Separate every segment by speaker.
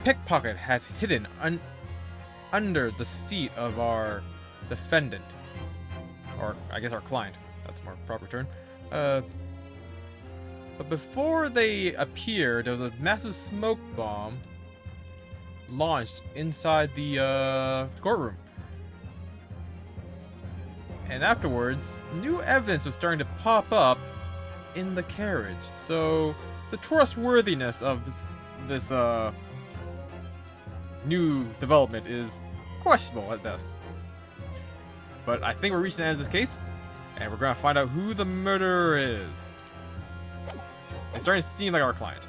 Speaker 1: pickpocket had hidden under the seat of our defendant. Or, I guess our client. That's a more proper term. But before they appeared, there was a massive smoke bomb launched inside the courtroom. And afterwards, new evidence was starting to pop up in the carriage. So, the trustworthiness of this new development is questionable at best. But I think we're reaching the end of this case, and we're gonna find out who the murderer is. It's starting to seem like our client.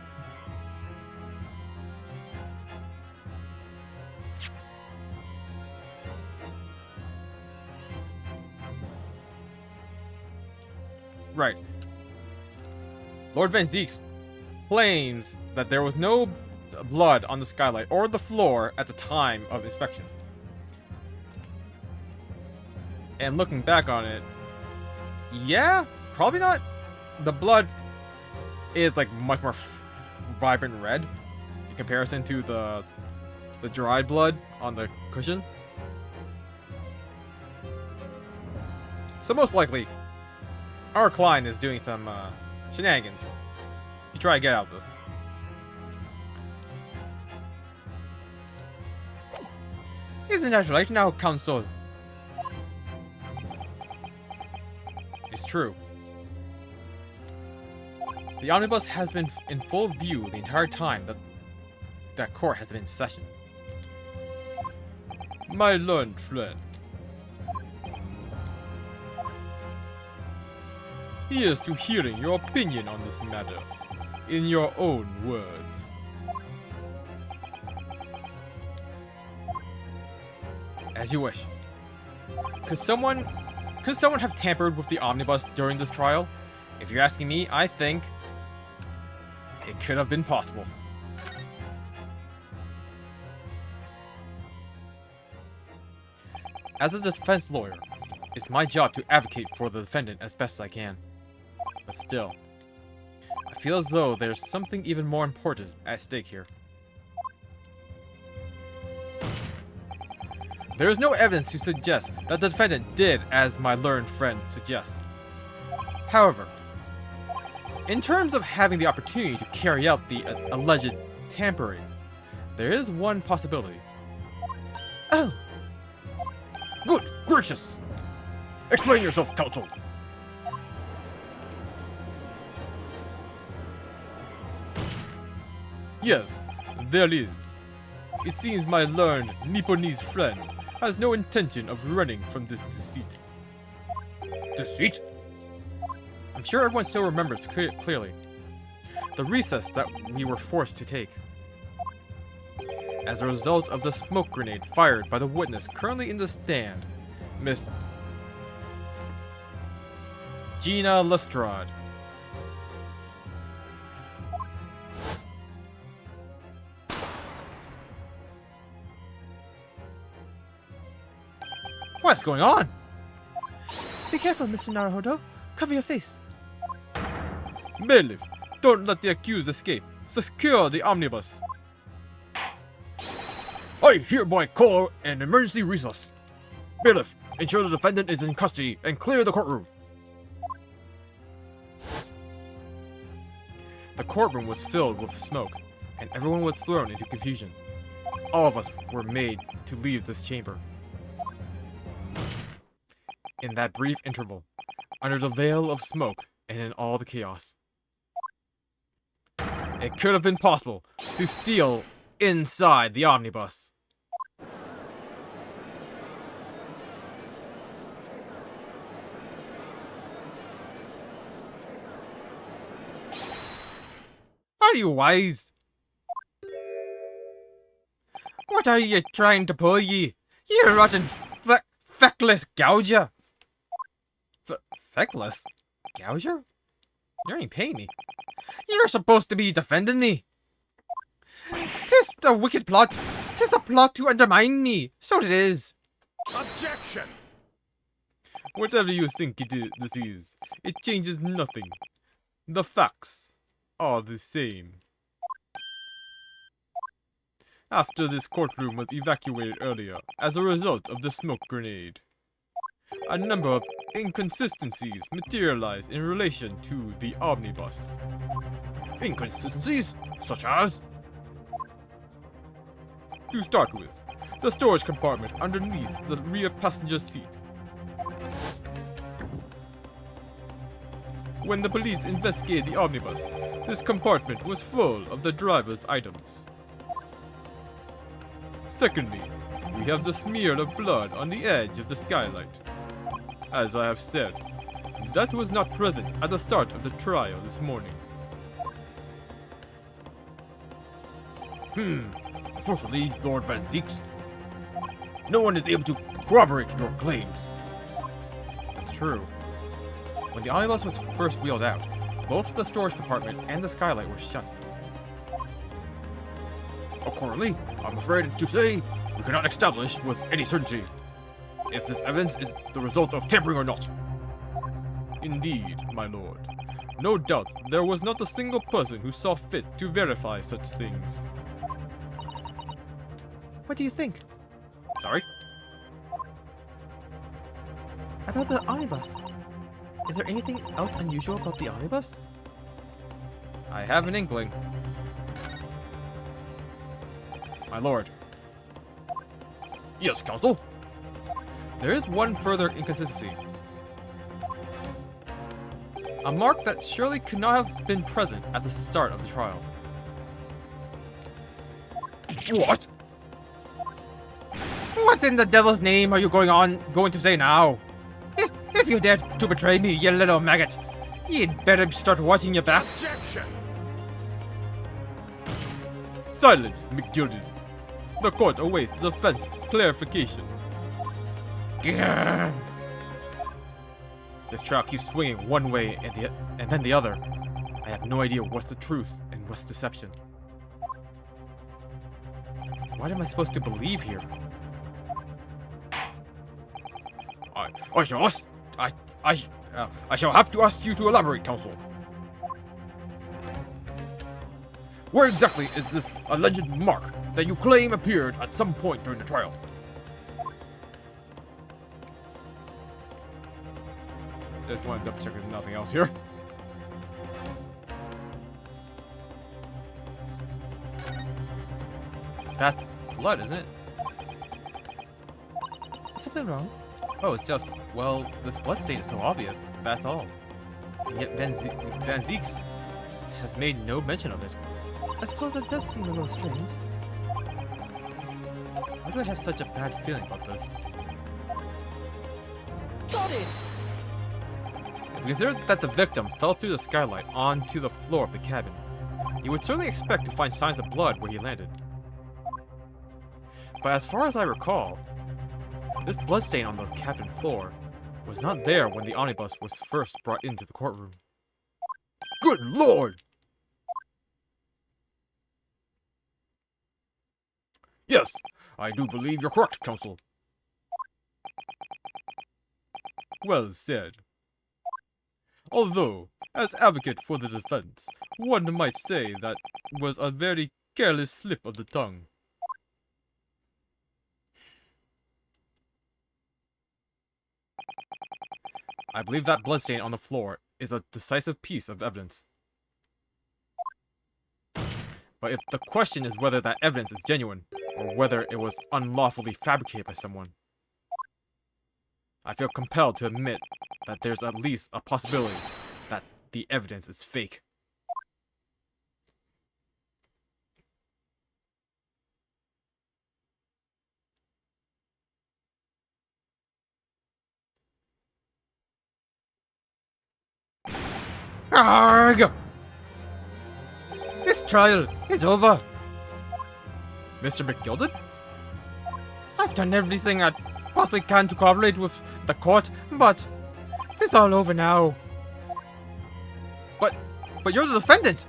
Speaker 1: Right. Lord Van Deeks claims that there was no blood on the skylight or the floor at the time of inspection. And looking back on it, yeah, probably not. The blood is like much more vibrant red in comparison to the dried blood on the cushion. So most likely, our client is doing some shenanigans to try to get out of this. Isn't that right now, Counsel? It's true. The omnibus has been in full view the entire time that court has been in session. My learned friend. Here's to hearing your opinion on this matter, in your own words. As you wish. Could someone have tampered with the omnibus during this trial? If you're asking me, I think it could have been possible. As a defense lawyer, it's my job to advocate for the defendant as best as I can. But still, I feel as though there's something even more important at stake here. There is no evidence to suggest that the defendant did as my learned friend suggests. However, in terms of having the opportunity to carry out the alleged tampering, there is one possibility. Oh! Good gracious! Explain yourself, counsel! Yes, there is. It seems my learned Nipponese friend has no intention of running from this deceit. Deceit? I'm sure everyone still remembers clearly the recess that we were forced to take. As a result of the smoke grenade fired by the witness currently in the stand, Miss Gina Lestrade. What's going on? Be careful, Mr. Naruhodo. Cover your face. Bailiff, don't let the accused escape. Secure the omnibus. I hereby call an emergency recess. Bailiff, ensure the defendant is in custody and clear the courtroom. The courtroom was filled with smoke, and everyone was thrown into confusion. All of us were made to leave this chamber. In that brief interval, under the veil of smoke and in all the chaos, it could have been possible to steal inside the omnibus. Are you wise? What are you trying to pull, ye? You rotten feckless gouger! Feckless? Gouger? You ain't paying me. You're supposed to be defending me. 'Tis a wicked plot. 'Tis a plot to undermine me. So it is.
Speaker 2: Objection!
Speaker 1: Whatever you think this is, it changes nothing. The facts are the same. after this courtroom was evacuated earlier as a result of the smoke grenade. A number of inconsistencies materialized in relation to the omnibus.
Speaker 2: Inconsistencies? Such as?
Speaker 1: To start with, the storage compartment underneath the rear passenger seat. When the police investigated the omnibus, this compartment was full of the driver's items. Secondly, we have the smear of blood on the edge of the skylight. As I have said, that was not present at the start of the trial this morning.
Speaker 2: Unfortunately, Lord Van Zieks, no one is able to corroborate your claims.
Speaker 1: That's true. When the omnibus was first wheeled out, both the storage compartment and the skylight were shut.
Speaker 2: Accordingly, I'm afraid to say we cannot establish with any certainty if this evidence is the result of tampering or not.
Speaker 1: Indeed, my lord. No doubt there was not a single person who saw fit to verify such things.
Speaker 3: What do you think?
Speaker 1: Sorry?
Speaker 3: About the omnibus? Is there anything else unusual about the omnibus?
Speaker 1: I have an inkling. My lord.
Speaker 2: Yes, counsel.
Speaker 1: There is one further inconsistency. A mark that surely could not have been present at the start of the trial.
Speaker 2: What?
Speaker 3: What in the devil's name are you going to say now? If you dare to betray me, you little maggot, you'd better start watching your back.
Speaker 2: Objection!
Speaker 1: Silence, McGilded. The court awaits the defense's clarification.
Speaker 3: Grr.
Speaker 1: This trial keeps swinging one way and then the other. I have no idea what's the truth and what's deception. What am I supposed to believe here?
Speaker 2: I shall have to ask you to elaborate, counsel. Where exactly is this alleged mark that you claim appeared at some point during the trial?
Speaker 1: Just want to double check there's nothing else here. That's blood, isn't it?
Speaker 3: Is something wrong?
Speaker 1: Oh, it's just, well, this bloodstain is so obvious, that's all. And yet Van Zieks has made no mention of it.
Speaker 3: I suppose that does seem a little strange.
Speaker 1: Why do I have such a bad feeling about this?
Speaker 3: Got it!
Speaker 1: If we consider that the victim fell through the skylight onto the floor of the cabin, you would certainly expect to find signs of blood where he landed. But as far as I recall, this bloodstain on the cabin floor was not there when the omnibus was first brought into the courtroom.
Speaker 2: Good lord! Yes, I do believe you're correct, counsel.
Speaker 1: Well said. Although, as advocate for the defense, one might say that was a very careless slip of the tongue. I believe that bloodstain on the floor is a decisive piece of evidence. But if the question is whether that evidence is genuine, or whether it was unlawfully fabricated by someone, I feel compelled to admit that there's at least a possibility that the evidence is fake.
Speaker 3: Arg! This trial is over.
Speaker 1: Mr. McGilded?
Speaker 3: I've done everything I possibly can to cooperate with the court, but it's all over now.
Speaker 1: But you're the defendant!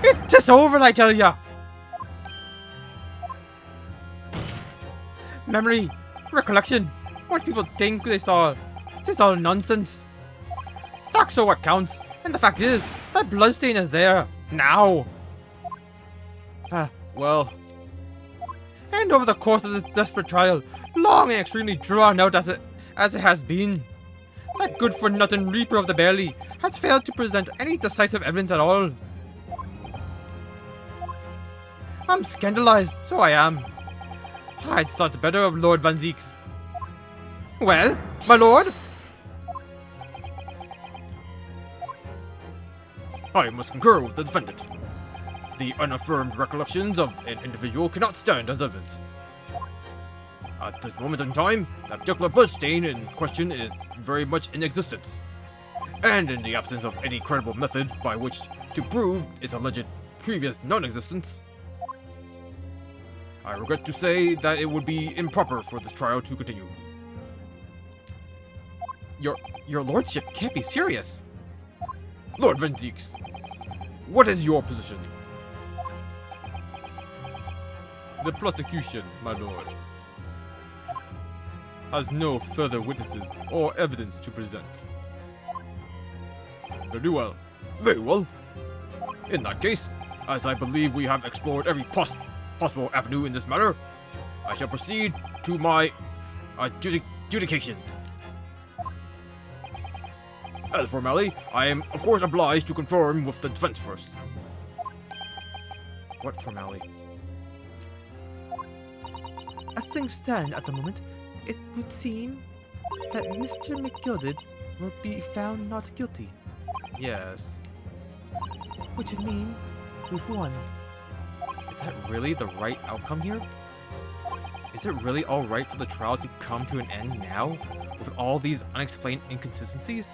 Speaker 3: It's just over, I tell ya! Memory, recollection, what people think they saw, it's all nonsense. Facts are what counts, and the fact is, that bloodstain is there, now.
Speaker 1: Well,
Speaker 3: And over the course of this desperate trial, long and extremely drawn out as it has been, that good-for-nothing Reaper of the Barley has failed to present any decisive evidence at all. I'm scandalized, so I am. I'd thought better of Lord Van Zeeks. Well, my lord?
Speaker 2: I must concur with the defendant. The unaffirmed recollections of an individual cannot stand as evidence. At this moment in time, that particular bloodstain in question is very much in existence. And in the absence of any credible method by which to prove its alleged previous non-existence, I regret to say that it would be improper for this trial to continue.
Speaker 3: Your lordship can't be serious.
Speaker 2: Lord Van Zeeks, what is your position?
Speaker 1: The prosecution, my lord, has no further witnesses or evidence to present.
Speaker 2: Very well. Very well. In that case, as I believe we have explored every possible avenue in this matter, I shall proceed to my adjudication. As for Mally, I am of course obliged to confirm with the defense first.
Speaker 3: What formality?
Speaker 4: As things stand at the moment, it would seem that Mr. McGilded will be found not guilty,
Speaker 3: Yes.
Speaker 4: which would mean we've won.
Speaker 3: Is that really the right outcome here? Is it really alright for the trial to come to an end now, with all these unexplained inconsistencies?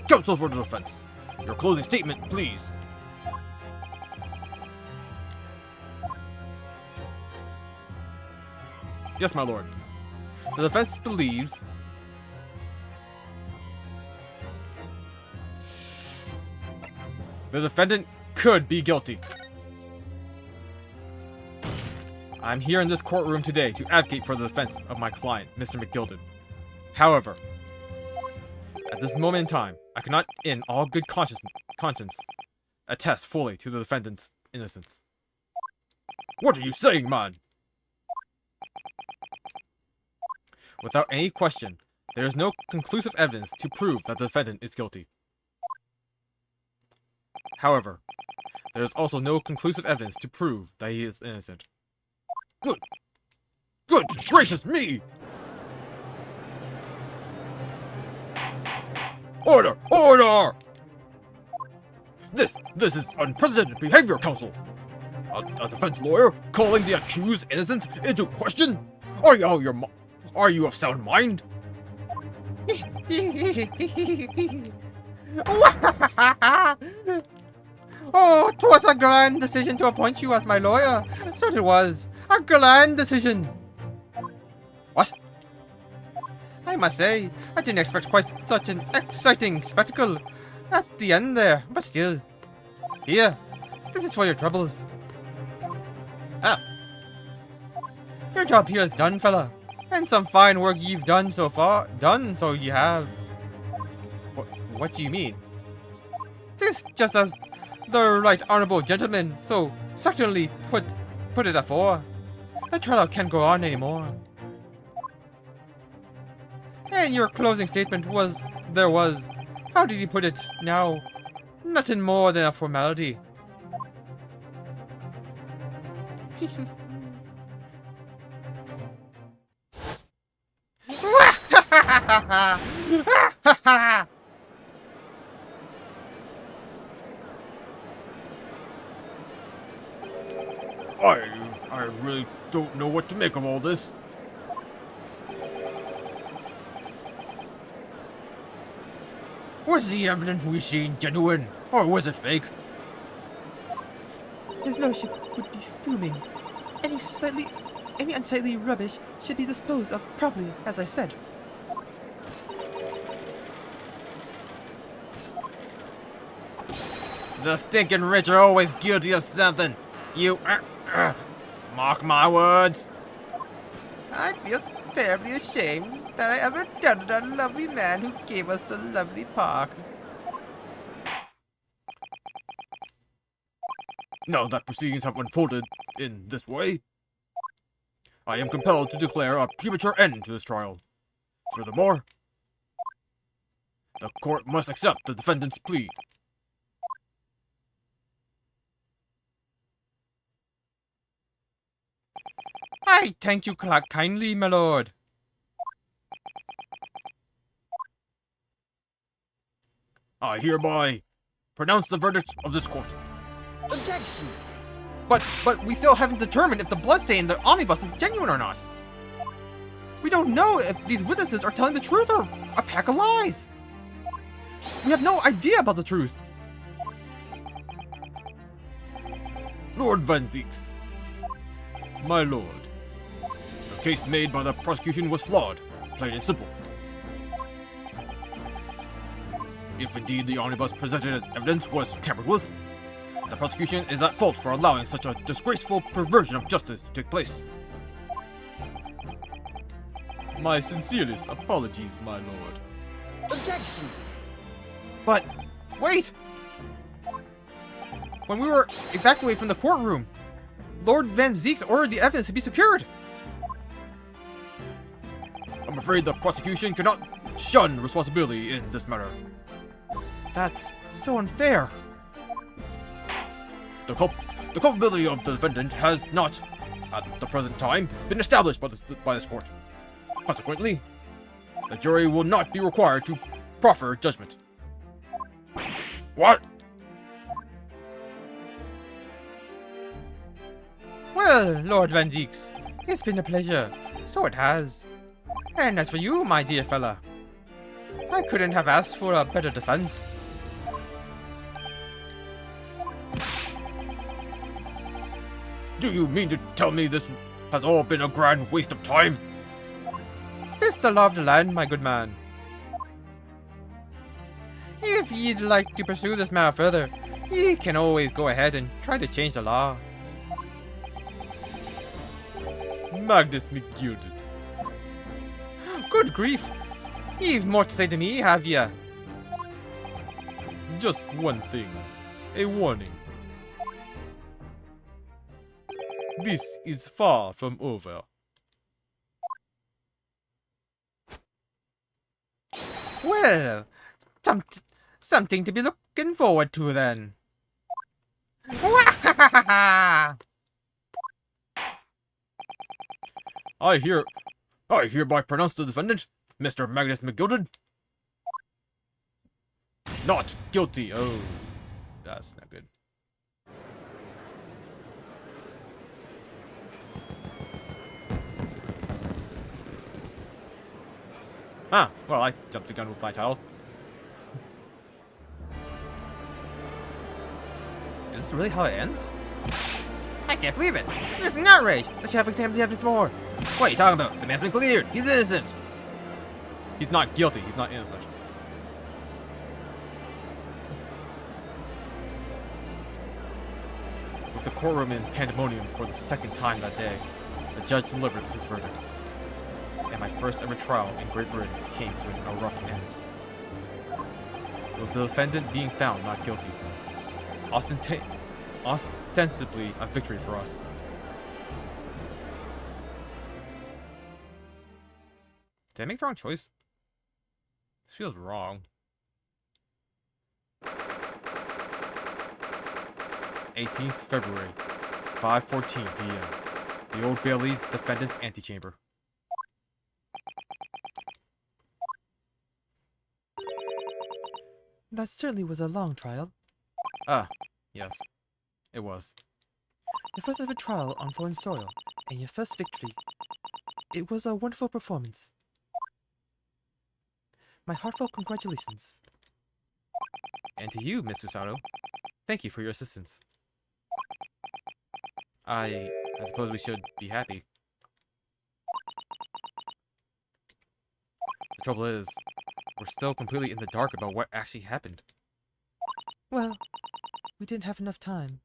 Speaker 2: Counsel for the defense, your closing statement, please.
Speaker 1: Yes, my lord. The defense believes the defendant could be guilty. I'm here in this courtroom today to advocate for the defense of my client, Mr. McGilded. However, at this moment in time, I cannot, in all good conscience, attest fully to the defendant's innocence.
Speaker 2: What are you saying, man?
Speaker 1: Without any question, there is no conclusive evidence to prove that the defendant is guilty. However, there is also no conclusive evidence to prove that he is innocent.
Speaker 2: Good gracious me! Order! Order! This is unprecedented behavior, counsel. A defense lawyer calling the accused innocent into question? Are you of sound mind?
Speaker 3: Oh, 'twas a grand decision to appoint you as my lawyer. So it was. A grand decision.
Speaker 1: What?
Speaker 3: I must say, I didn't expect quite such an exciting spectacle at the end there, but still. Here, this is for your troubles. Ah. Your job here is done, fella. And some fine work you've done so far. So you have.
Speaker 1: What do you mean?
Speaker 3: This just as the right honorable gentleman so certainly put it afore. The trial can't go on anymore. And your closing statement was, how did he put it now? Nothing more than a formality.
Speaker 2: I really don't know what to make of all this.
Speaker 3: Was the evidence we seen genuine, or was it fake?
Speaker 4: His lordship would be fuming. Any unsightly rubbish should be disposed of properly, as I said.
Speaker 3: The stinking rich are always guilty of something. You, mark my words. I feel terribly ashamed that I ever doubted our lovely man who gave us the lovely park.
Speaker 2: Now that proceedings have unfolded in this way, I am compelled to declare a premature end to this trial. Furthermore, the court must accept the defendant's plea.
Speaker 3: I thank you kindly, my lord.
Speaker 2: I hereby pronounce the verdict of this court.
Speaker 5: Objection!
Speaker 3: But we still haven't determined if the bloodstain in the omnibus is genuine or not. We don't know if these witnesses are telling the truth or a pack of lies. We have no idea about the truth.
Speaker 2: Lord Van Deeks. My lord, the case made by the prosecution was flawed, plain and simple. If indeed the omnibus presented as evidence was tampered with, the prosecution is at fault for allowing such a disgraceful perversion of justice to take place.
Speaker 1: My sincerest apologies, my lord.
Speaker 5: Objection!
Speaker 3: But wait! When we were evacuated from the courtroom, Lord Van Zeeks ordered the evidence to be secured.
Speaker 2: I'm afraid the prosecution cannot shun responsibility in this matter.
Speaker 3: That's so unfair.
Speaker 2: The culpability of the defendant has not, at the present time, been established by this court. Consequently, the jury will not be required to proffer judgment. What?
Speaker 3: Well, Lord Van Deeks, it's been a pleasure. So it has. And as for you, my dear fella, I couldn't have asked for a better defense.
Speaker 2: Do you mean to tell me this has all been a grand waste of time?
Speaker 3: It's the law of the land, my good man. If you'd like to pursue this matter further, you can always go ahead and try to change the law.
Speaker 1: Magnus McGilded.
Speaker 3: Good grief! You've more to say to me, have ya?
Speaker 1: Just one thing. A warning. This is far from over.
Speaker 3: Well, something to be looking forward to then.
Speaker 2: I hereby pronounce the defendant, Mr. Magnus McGilded, not guilty.
Speaker 1: Oh, that's not good.
Speaker 2: Ah, well, I jumped the gun with my title.
Speaker 3: Is this really how it ends? I can't believe it! This is an outrage! Let's have examined the evidence more! What are you talking about? The man's been cleared! He's innocent!
Speaker 1: He's not guilty. He's not innocent. With the courtroom in pandemonium for the second time that day, the judge delivered his verdict. And my first ever trial in Great Britain came to an abrupt end. With the defendant being found not guilty. Ostensibly a victory for us.
Speaker 3: Did I make the wrong choice?
Speaker 1: This feels wrong. 18th February, 5:14 p.m. The Old Bailey's defendant's antechamber.
Speaker 4: That certainly was a long trial.
Speaker 1: Ah, yes. It was.
Speaker 4: Your first ever trial on foreign soil, and your first victory. It was a wonderful performance. My heartfelt congratulations.
Speaker 1: And to you, Mr. Sato. Thank you for your assistance. I suppose we should be happy. The trouble is, we're still completely in the dark about what actually happened.
Speaker 4: Well, we didn't have enough time.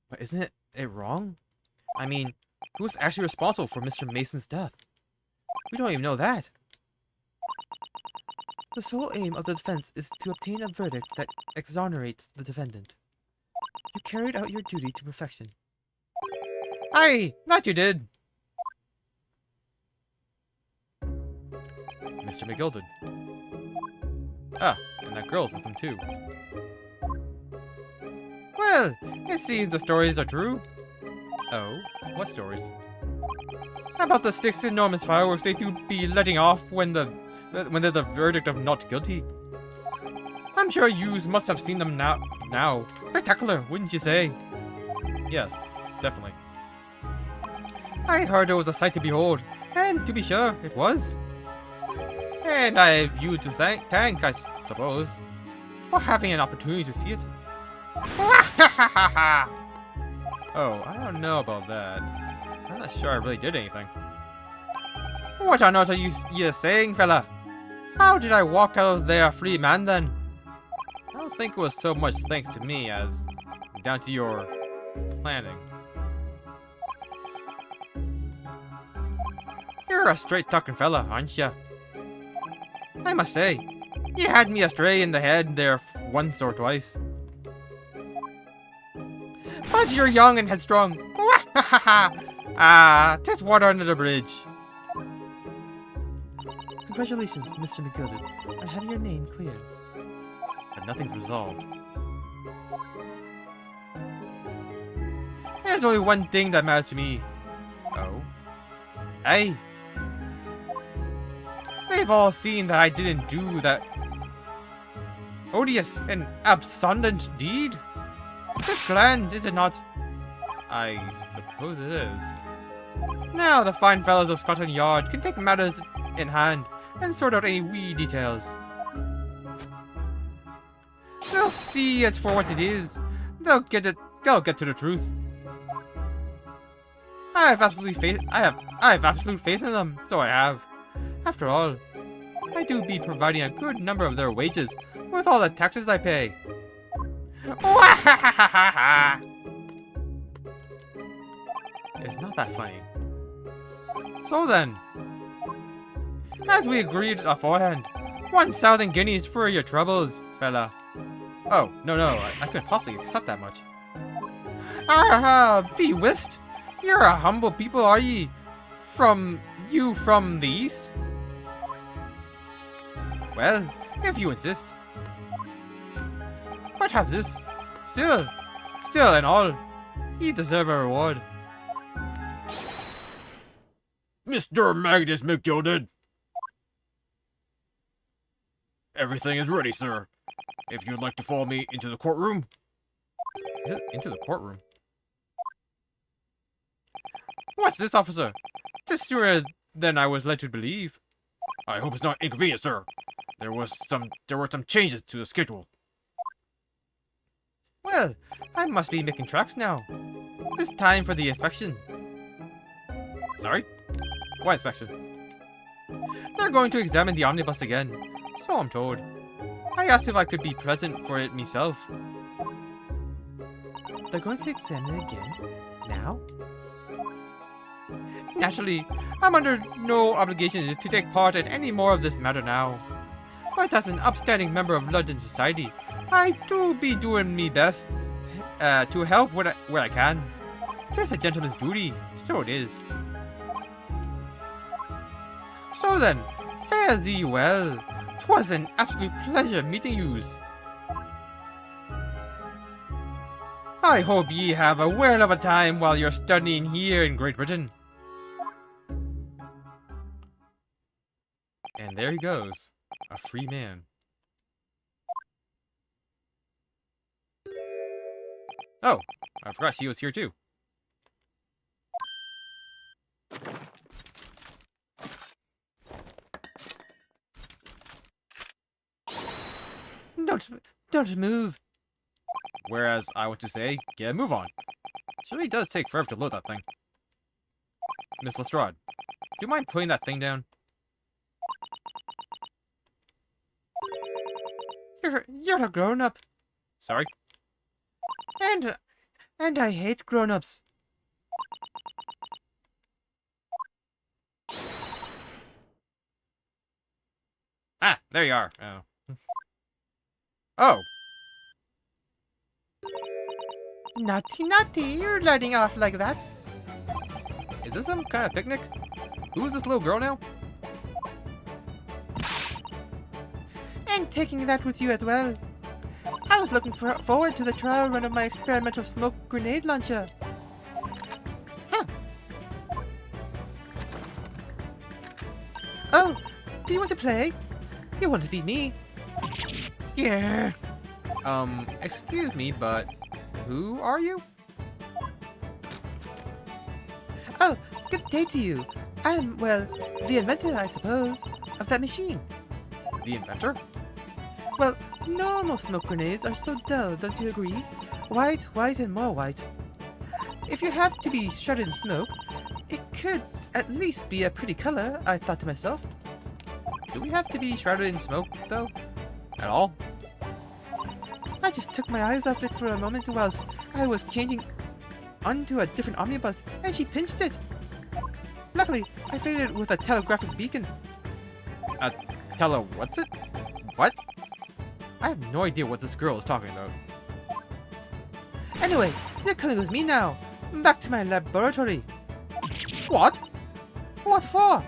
Speaker 1: But isn't it wrong? I mean, who was actually responsible for Mr. Mason's death? We don't even know that.
Speaker 4: The sole aim of the defense is to obtain a verdict that exonerates the defendant. You carried out your duty to perfection.
Speaker 3: Aye, that you did.
Speaker 1: Mr. McGilded. Ah, and that girl's with him too.
Speaker 3: Well, it seems the stories are true.
Speaker 1: Oh, what stories?
Speaker 3: About the 6 enormous fireworks they do be letting off when there's the verdict of not guilty. I'm sure you must have seen them now. Spectacular, wouldn't you say?
Speaker 1: Yes, definitely.
Speaker 3: I heard it was a sight to behold, and to be sure, it was. And I have you to thank, I suppose, for having an opportunity to see it.
Speaker 1: Oh, I don't know about that. I'm not sure I really did anything.
Speaker 3: What on earth are you saying, fella? How did I walk out of there a free man then?
Speaker 1: I don't think it was so much thanks to me as down to your planning.
Speaker 3: You're a straight-talking fella, aren't ya? I must say, you had me astray in the head there once or twice. But you're young and headstrong. Just water under the bridge.
Speaker 4: Congratulations, Mr. McGilded, on having your name cleared.
Speaker 1: But nothing's resolved.
Speaker 3: There's only one thing that matters to me.
Speaker 1: Oh?
Speaker 3: Hey. They've all seen that I didn't do that odious and abscondent deed. It's grand, is it not?
Speaker 1: I suppose it is.
Speaker 3: Now the fine fellows of Scotland Yard can take matters in hand and sort out any wee details. They'll see it for what it is. They'll get to the truth. I have absolute faith in them, so I have. After all, I do be providing a good number of their wages with all the taxes I pay.
Speaker 1: It's not that funny.
Speaker 3: So then, as we agreed aforehand, 1,000 guineas for your troubles, fella.
Speaker 1: Oh, no, I couldn't possibly accept that much.
Speaker 3: Be whist! You're a humble people, are ye? From the east? Well, if you insist. But have this. Still and all, ye deserve a reward.
Speaker 2: Mr. Magnus McGilded! Everything is ready, sir. If you'd like to follow me into the courtroom.
Speaker 1: Is it into the courtroom?
Speaker 3: What's this, officer? This sooner than I was led to believe.
Speaker 2: I hope it's not inconvenient, sir. There were some changes to the schedule.
Speaker 3: Well, I must be making tracks now. This time for the inspection.
Speaker 1: Sorry? What inspection?
Speaker 3: They're going to examine the omnibus again, so I'm told. I asked if I could be present for it myself.
Speaker 4: They're going to examine it again? Now?
Speaker 3: Naturally, I'm under no obligation to take part in any more of this matter now. But as an upstanding member of London society, I do be doing me best to help where I can. 'Tis a gentleman's duty, so it is. So then, fare thee well. 'Twas an absolute pleasure meeting yous. I hope ye have a whale of a time while you're studying here in Great Britain.
Speaker 1: And there he goes. A free man. Oh, I forgot she was here too.
Speaker 3: Don't move.
Speaker 1: Whereas I want to say, get a move on. It really does take forever to load that thing. Miss Lestrade, do you mind putting that thing down?
Speaker 3: You're a grown-up.
Speaker 1: Sorry?
Speaker 3: And I hate grown-ups.
Speaker 1: Ah, there you are. Oh. Oh.
Speaker 3: Naughty, you're letting off like that.
Speaker 1: Is this some kind of picnic? Who's this little girl now?
Speaker 4: And taking that with you as well. I was looking forward to the trial run of my experimental smoke grenade launcher. Huh. Oh, do you want to play? You want to beat me? Yeah.
Speaker 3: Excuse me, but who are you?
Speaker 4: Oh, good day to you. I'm, well, the inventor, I suppose, of that machine.
Speaker 3: The inventor?
Speaker 4: Well, normal smoke grenades are so dull, don't you agree? White, white, and more white. If you have to be shrouded in smoke, it could at least be a pretty color, I thought to myself.
Speaker 3: Do we have to be shrouded in smoke, though? At all?
Speaker 4: I just took my eyes off it for a moment whilst I was changing onto a different omnibus, and she pinched it. Luckily, I fitted it with a telegraphic beacon.
Speaker 3: What's it? What? I have no idea what this girl is talking about.
Speaker 4: Anyway, you're coming with me now. Back to my laboratory.
Speaker 3: What?
Speaker 4: What for?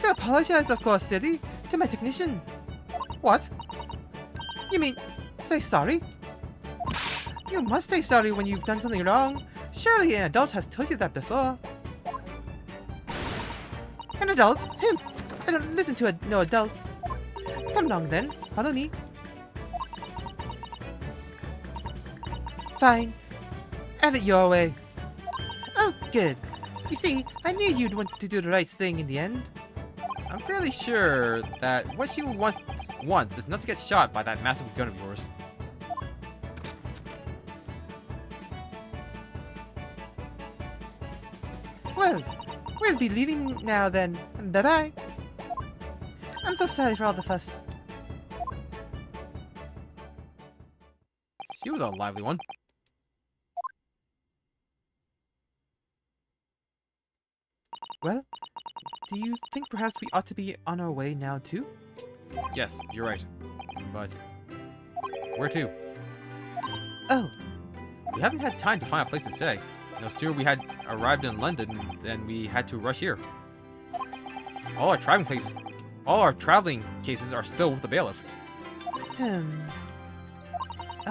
Speaker 4: To apologize, of course, Steady, to my technician.
Speaker 3: What?
Speaker 4: You mean, say sorry? You must say sorry when you've done something wrong. Surely an adult has told you that before. An adult? Him! I don't listen to no adults. Come along then, follow me. Fine. Have it your way. Oh, good. You see, I knew you'd want to do the right thing in the end.
Speaker 3: I'm fairly sure that what she wants is not to get shot by that massive gun of yours.
Speaker 4: Well, we'll be leaving now then. Bye-bye. I'm so sorry for all the fuss.
Speaker 3: She was a lively one.
Speaker 4: Well, do you think perhaps we ought to be on our way now too?
Speaker 3: Yes, you're right. But where to?
Speaker 4: Oh,
Speaker 3: We haven't had time to find a place to stay. No sooner we had arrived in London than we had to rush here. All our traveling cases are still with the bailiff.
Speaker 4: I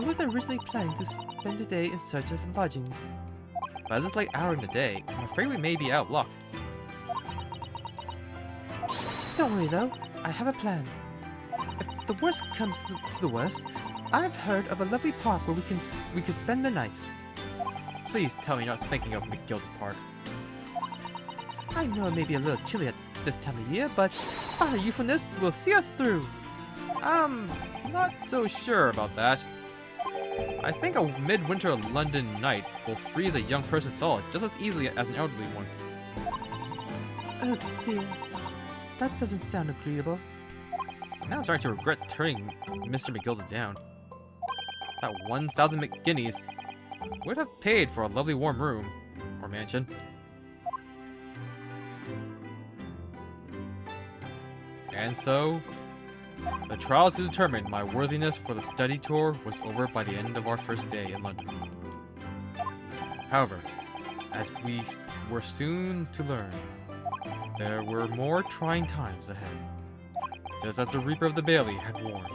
Speaker 4: was originally planning to spend the day in search of lodgings.
Speaker 3: By this late hour in the day, I'm afraid we may be out of luck.
Speaker 4: Don't worry though, I have a plan. If the worst comes to the worst, I've heard of a lovely park where we could spend the night.
Speaker 3: Please tell me you're not thinking of McGilded Park.
Speaker 4: I know it may be a little chilly at this time of year, but our youthfulness will see us through.
Speaker 3: Not so sure about that. I think a midwinter London night will freeze a young person's soul just as easily as an elderly one.
Speaker 4: Oh dear, that doesn't sound agreeable.
Speaker 3: Now I'm starting to regret turning Mr. McGilded down. That 1,000 McGuineas would have paid for a lovely warm room, or mansion. And so, the trial to determine my worthiness for the study tour was over by the end of our first day in London. However, as we were soon to learn, there were more trying times ahead, just as the Reaper of the Bailey had warned.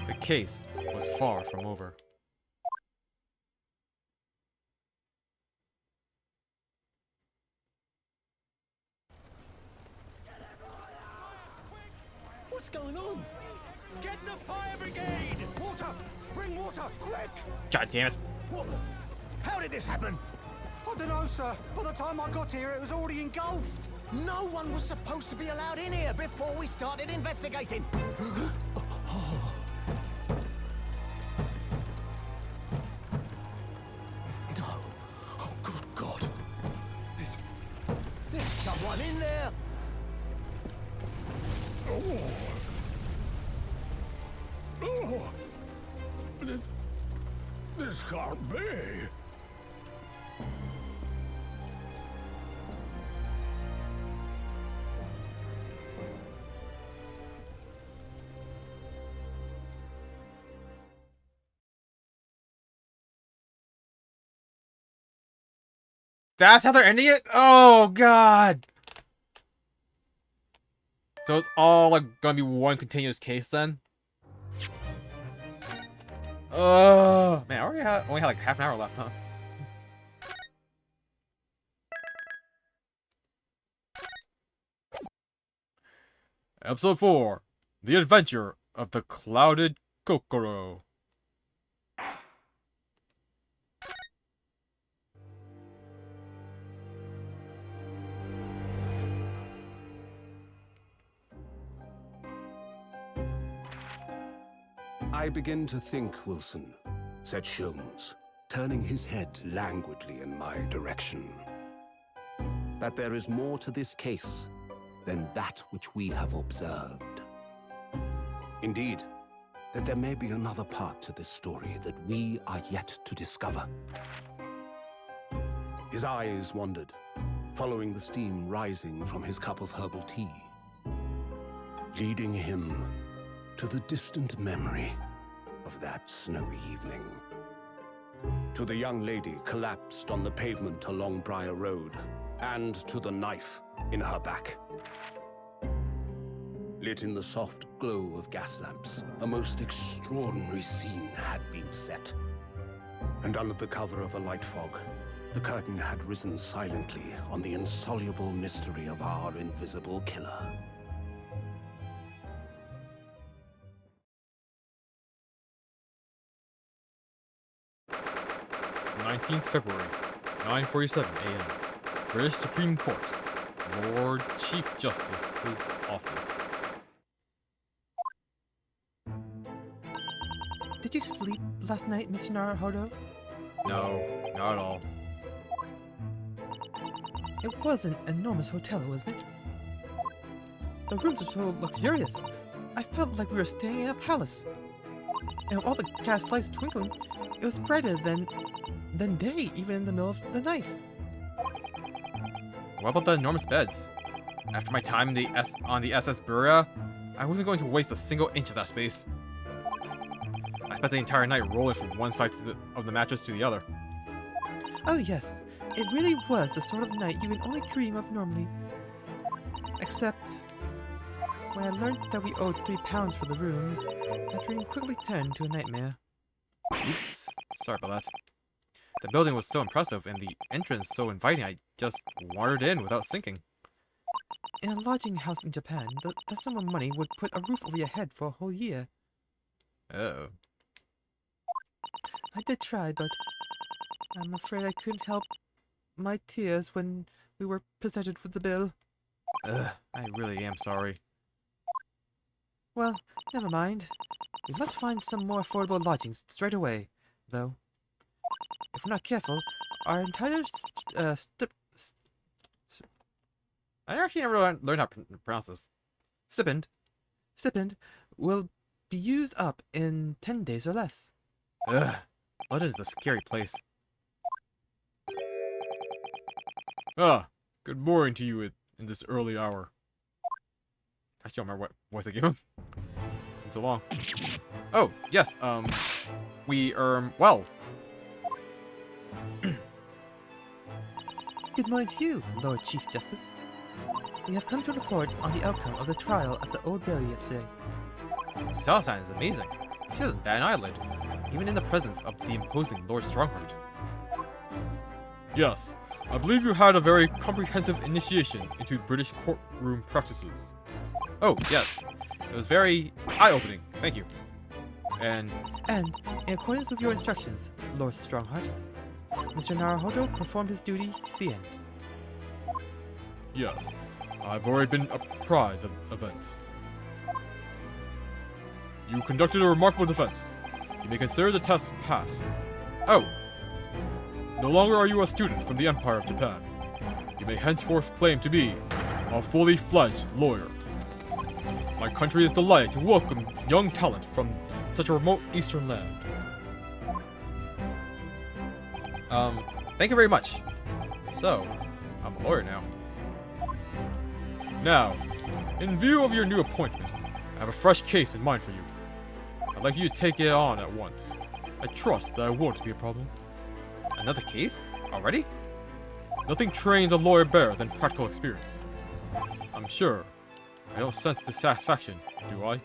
Speaker 3: The case was far from over.
Speaker 5: What's going on? Get the fire brigade! Water! Bring water, quick!
Speaker 3: God damn it!
Speaker 5: What the? How did this happen? I don't know, sir. By the time I got here, it was already engulfed. No one was supposed to be allowed in here before we started investigating. No. Oh, good God. There's someone in there.
Speaker 6: This can't be.
Speaker 3: That's how they're ending it? Oh, God!
Speaker 1: So it's all like gonna be one continuous case then? Man, I already only had like half an hour left, huh? Episode 4: The Adventure of the Clouded Kokoro.
Speaker 6: I begin to think, Wilson, said Sholmes, turning his head languidly in my direction, that there is more to this case than that which we have observed. Indeed, that there may be another part to this story that we are yet to discover. His eyes wandered, following the steam rising from his cup of herbal tea, leading him to the distant memory of that snowy evening. To the young lady collapsed on the pavement along Briar Road, and to the knife in her back. Lit in the soft glow of gas lamps, a most extraordinary scene had been set. And under the cover of a light fog, the curtain had risen silently on the insoluble mystery of our invisible killer.
Speaker 1: 19th February, 9:47 a.m. British Supreme Court. Lord Chief Justice's office.
Speaker 4: Did you sleep last night, Mr. Naruhodo?
Speaker 1: No, not at all.
Speaker 4: It was an enormous hotel, wasn't it? The rooms were so luxurious. I felt like we were staying in a palace. And all the gas lights twinkling, it was brighter than day, even in the middle of the night.
Speaker 1: What about the enormous beds? After my time in on the SS Buria, I wasn't going to waste a single inch of that space. I spent the entire night rolling from one side of the mattress to the other.
Speaker 4: Oh yes, it really was the sort of night you can only dream of normally. Except, when I learned that we owed £3 for the rooms, that dream quickly turned to a nightmare.
Speaker 1: Oops, sorry about that. The building was so impressive and the entrance so inviting, I just wandered in without thinking.
Speaker 4: In a lodging house in Japan, that sum of money would put a roof over your head for a whole year.
Speaker 1: Oh.
Speaker 4: I did try, but I'm afraid I couldn't help my tears when we were presented with the bill.
Speaker 1: Ugh, I really am sorry.
Speaker 4: Well, never mind. We must find some more affordable lodgings straight away, though. If we're not careful, our entire
Speaker 1: I actually never learned how to pronounce this.
Speaker 4: stipend will be used up in 10 days or less.
Speaker 1: Ugh, London is a scary place. Ah, good morning to you in this early hour. I still don't remember what voice I gave him. It's been so long. Oh, yes, well.
Speaker 4: Good morning to you, Lord Chief Justice. We have come to report on the outcome of the trial at the Old Bailey yesterday.
Speaker 1: Susan is amazing. She doesn't bat an eyelid, even in the presence of the imposing Lord Strongheart. Yes, I believe you had a very comprehensive initiation into British courtroom practices. Oh, yes. It was very eye-opening. Thank you. And
Speaker 4: In accordance with your instructions, Lord Strongheart, Mr. Naruhodo performed his duty to the end.
Speaker 1: yes, I've already been apprised of events. You conducted a remarkable defense. You may consider the test passed. Oh! No longer are you a student from the Empire of Japan. You may henceforth claim to be a fully fledged lawyer. My country is delighted to welcome young talent from such a remote eastern land. Thank you very much. So, I'm a lawyer now. Now, in view of your new appointment, I have a fresh case in mind for you. I'd like you to take it on at once. I trust that it won't be a problem. Another case? Already? Nothing trains a lawyer better than practical experience. I'm sure I don't sense dissatisfaction, do I?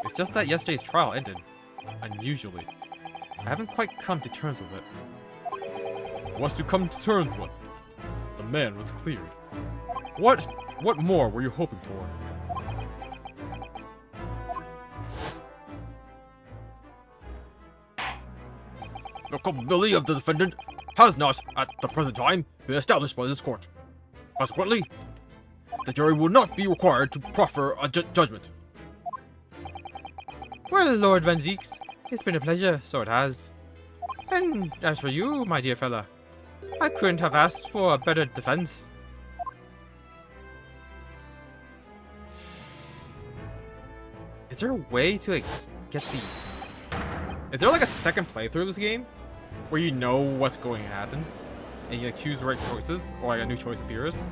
Speaker 1: It's just that yesterday's trial ended. Unusually. I haven't quite come to terms with it. What's to come to terms with? The man was cleared. What more were you hoping for?
Speaker 2: The culpability of the defendant has not, at the present time, been established by this court. Consequently, the jury will not be required to proffer a judgment.
Speaker 3: Well, Lord Van Zeeks, it's been a pleasure, so it has. And as for you, my dear fella, I couldn't have asked for a better defense.
Speaker 1: Is there a way to, like, get the... Is there, like, a second playthrough of this game? Where you know what's going to happen? And you, like, choose the right choices? Or, like, a new choice appears?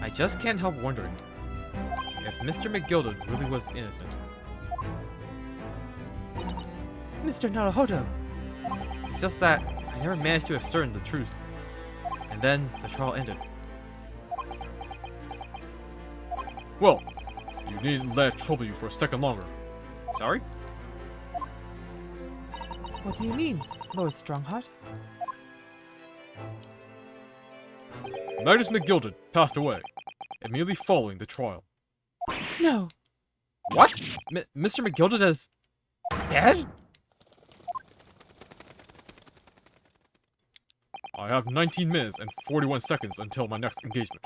Speaker 1: I just can't help wondering if Mr. McGilded really was innocent.
Speaker 4: Mr. Naruhodo!
Speaker 1: It's just that I never managed to ascertain the truth. And then the trial ended. Well, you needn't let it trouble you for a second longer. Sorry?
Speaker 4: What do you mean, Lord Strongheart?
Speaker 1: Magnus McGilded passed away, immediately following the trial.
Speaker 4: No!
Speaker 1: What? Mr. McGilded is... dead? I have 19 minutes and 41 seconds until my next engagement.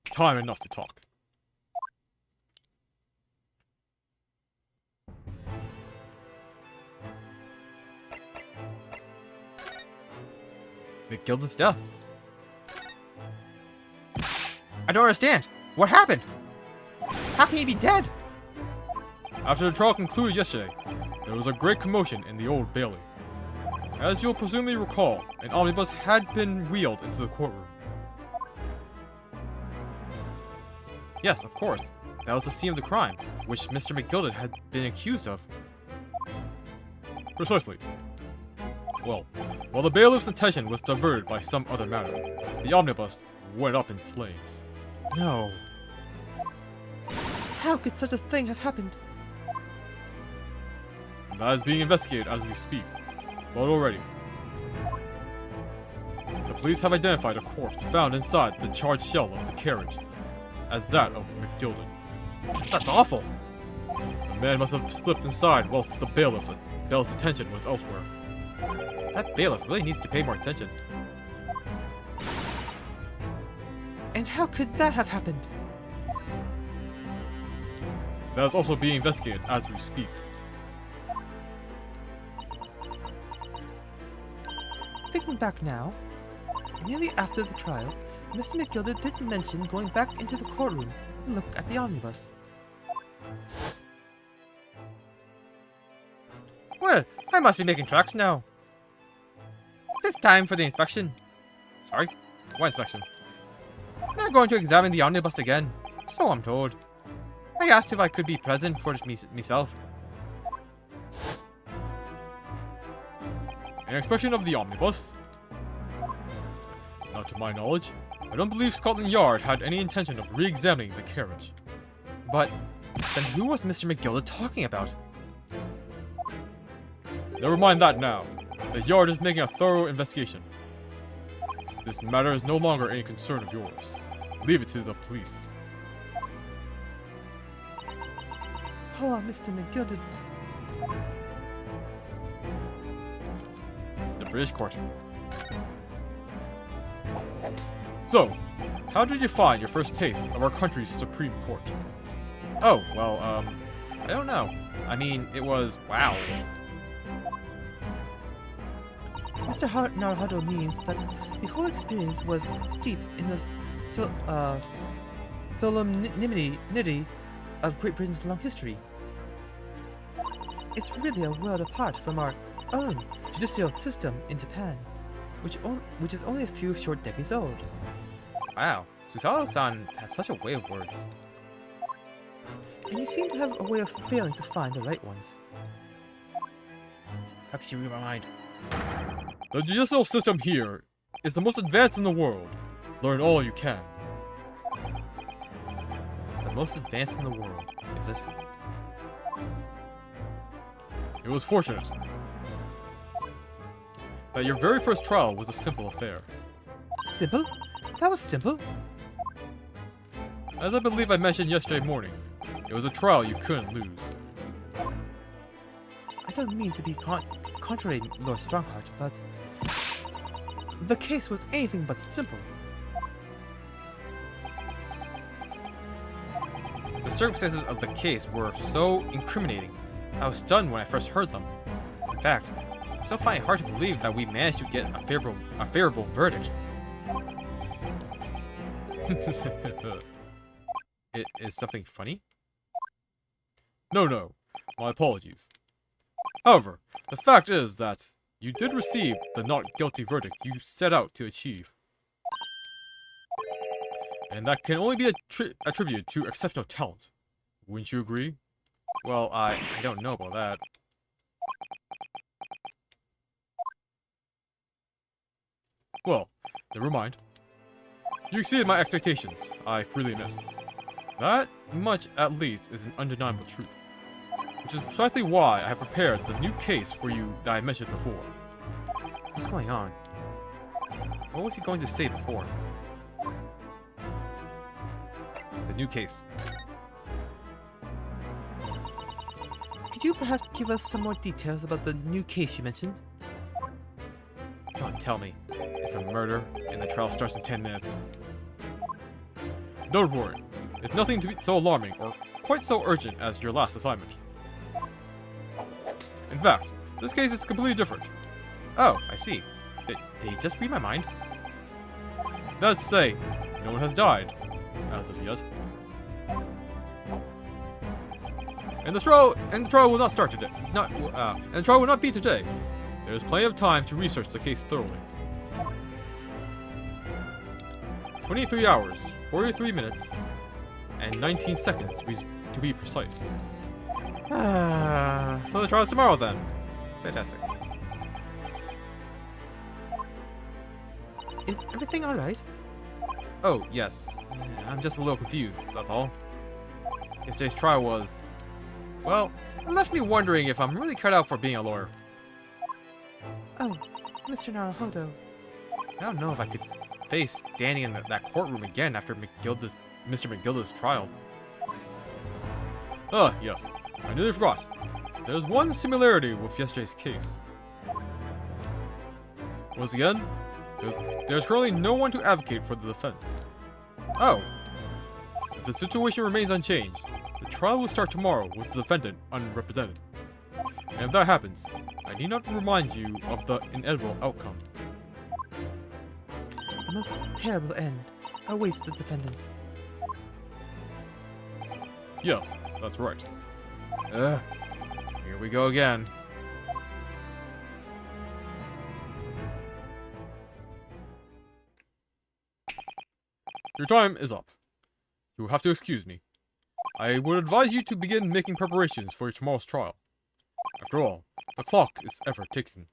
Speaker 1: Time enough to talk. McGilded's death.
Speaker 3: I don't understand. What happened? How can he be dead?
Speaker 1: After the trial concluded yesterday, there was a great commotion in the Old Bailey. As you'll presumably recall, an omnibus had been wheeled into the courtroom. Yes, of course. That was the scene of the crime, which Mr. McGilded had been accused of. Precisely. Well, while the bailiff's attention was diverted by some other matter, the omnibus went up in flames. No.
Speaker 4: How could such a thing have happened?
Speaker 1: That is being investigated as we speak. But already, the police have identified a corpse found inside the charred shell of the carriage as that of McGilded.
Speaker 3: That's awful.
Speaker 1: The man must have slipped inside whilst the bailiff's attention was elsewhere. That bailiff really needs to pay more attention.
Speaker 4: And how could that have happened?
Speaker 1: That is also being investigated as we speak.
Speaker 4: Thinking back now, immediately after the trial, Mr. McGilded did mention going back into the courtroom and look at the omnibus.
Speaker 3: Well, I must be making tracks now. It's time for the inspection.
Speaker 1: Sorry? What inspection?
Speaker 3: They're going to examine the omnibus again, so I'm told. I asked if I could be present for it myself.
Speaker 1: An inspection of the omnibus? Not to my knowledge. I don't believe Scotland Yard had any intention of re-examining the carriage.
Speaker 3: But then who was Mr. McGilded talking about?
Speaker 1: Never mind that now. The Yard is making a thorough investigation. This matter is no longer any concern of yours. Leave it to the police.
Speaker 4: Poor Mr. McGilded.
Speaker 1: The British court. So, how did you find your first taste of our country's Supreme Court?
Speaker 3: Oh, well, I don't know. I mean, it was wow.
Speaker 4: Mr. Naruhodo means that the whole experience was steeped in the solemnity of Great Britain's long history. It's really a world apart from our own judicial system in Japan, which is only a few short decades old.
Speaker 3: Wow, Susato-san has such a way of words.
Speaker 4: And you seem to have a way of failing to find the right ones.
Speaker 3: How could you read my mind?
Speaker 1: The judicial system here is the most advanced in the world. Learn all you can. The most advanced in the world, is it? It was fortunate that your very first trial was a simple affair.
Speaker 4: Simple? That was simple.
Speaker 1: As I believe I mentioned yesterday morning, it was a trial you couldn't lose.
Speaker 4: I don't mean to be contrary, Lord Strongheart, but the case was anything but simple.
Speaker 1: The circumstances of the case were so incriminating. I was stunned when I first heard them. In fact, I still find it hard to believe that we managed to get a favorable verdict. Is something funny? No. My apologies. However, the fact is that you did receive the not guilty verdict you set out to achieve. And that can only be attributed to exceptional talent. Wouldn't you agree? Well, I don't know about that. Well, never mind. You exceeded my expectations, I freely admit. That much, at least, is an undeniable truth. Which is precisely why I have prepared the new case for you that I mentioned before. What's going on? What was he going to say before? The new case.
Speaker 4: Could you perhaps give us some more details about the new case you mentioned?
Speaker 1: Don't tell me. It's a murder, and the trial starts in 10 minutes. Don't worry. It's nothing to be so alarming or quite so urgent as your last assignment. In fact, this case is completely different. Oh, I see. Did he just read my mind? That's to say, no one has died, as of yet. And the trial will not start today. And the trial will not be today. There is plenty of time to research the case thoroughly. 23 hours, 43 minutes, and 19 seconds to be precise. So the trial's tomorrow then. Fantastic.
Speaker 4: Is everything alright?
Speaker 1: Oh, yes. I'm just a little confused, that's all. Yesterday's trial was... well, it left me wondering if I'm really cut out for being a lawyer.
Speaker 4: Oh, Mr. Naruhodo.
Speaker 1: I don't know if I could face standing in that courtroom again after Mr. McGilda's trial. Yes. I nearly forgot. There's one similarity with yesterday's case. Once again, there's currently no one to advocate for the defense. Oh. If the situation remains unchanged, the trial will start tomorrow with the defendant unrepresented. And if that happens, I need not remind you of the inevitable outcome.
Speaker 4: The most terrible end awaits the defendant.
Speaker 1: Yes, that's right. Here we go again. Your time is up. You will have to excuse me. I would advise you to begin making preparations for tomorrow's trial. After all, the clock is ever ticking.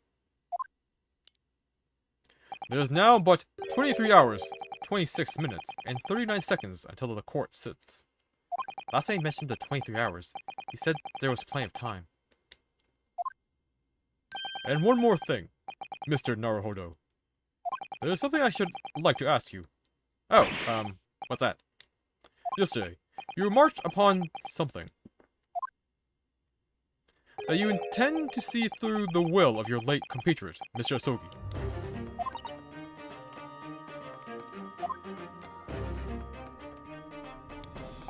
Speaker 1: There is now but 23 hours, 26 minutes, and 39 seconds until the court sits. Last time he mentioned the 23 hours, he said there was plenty of time. And one more thing, Mr. Naruhodo. There is something I should like to ask you. Oh, what's that? Yesterday, you remarked upon something. That you intend to see through the will of your late compatriot, Mr. Asogi.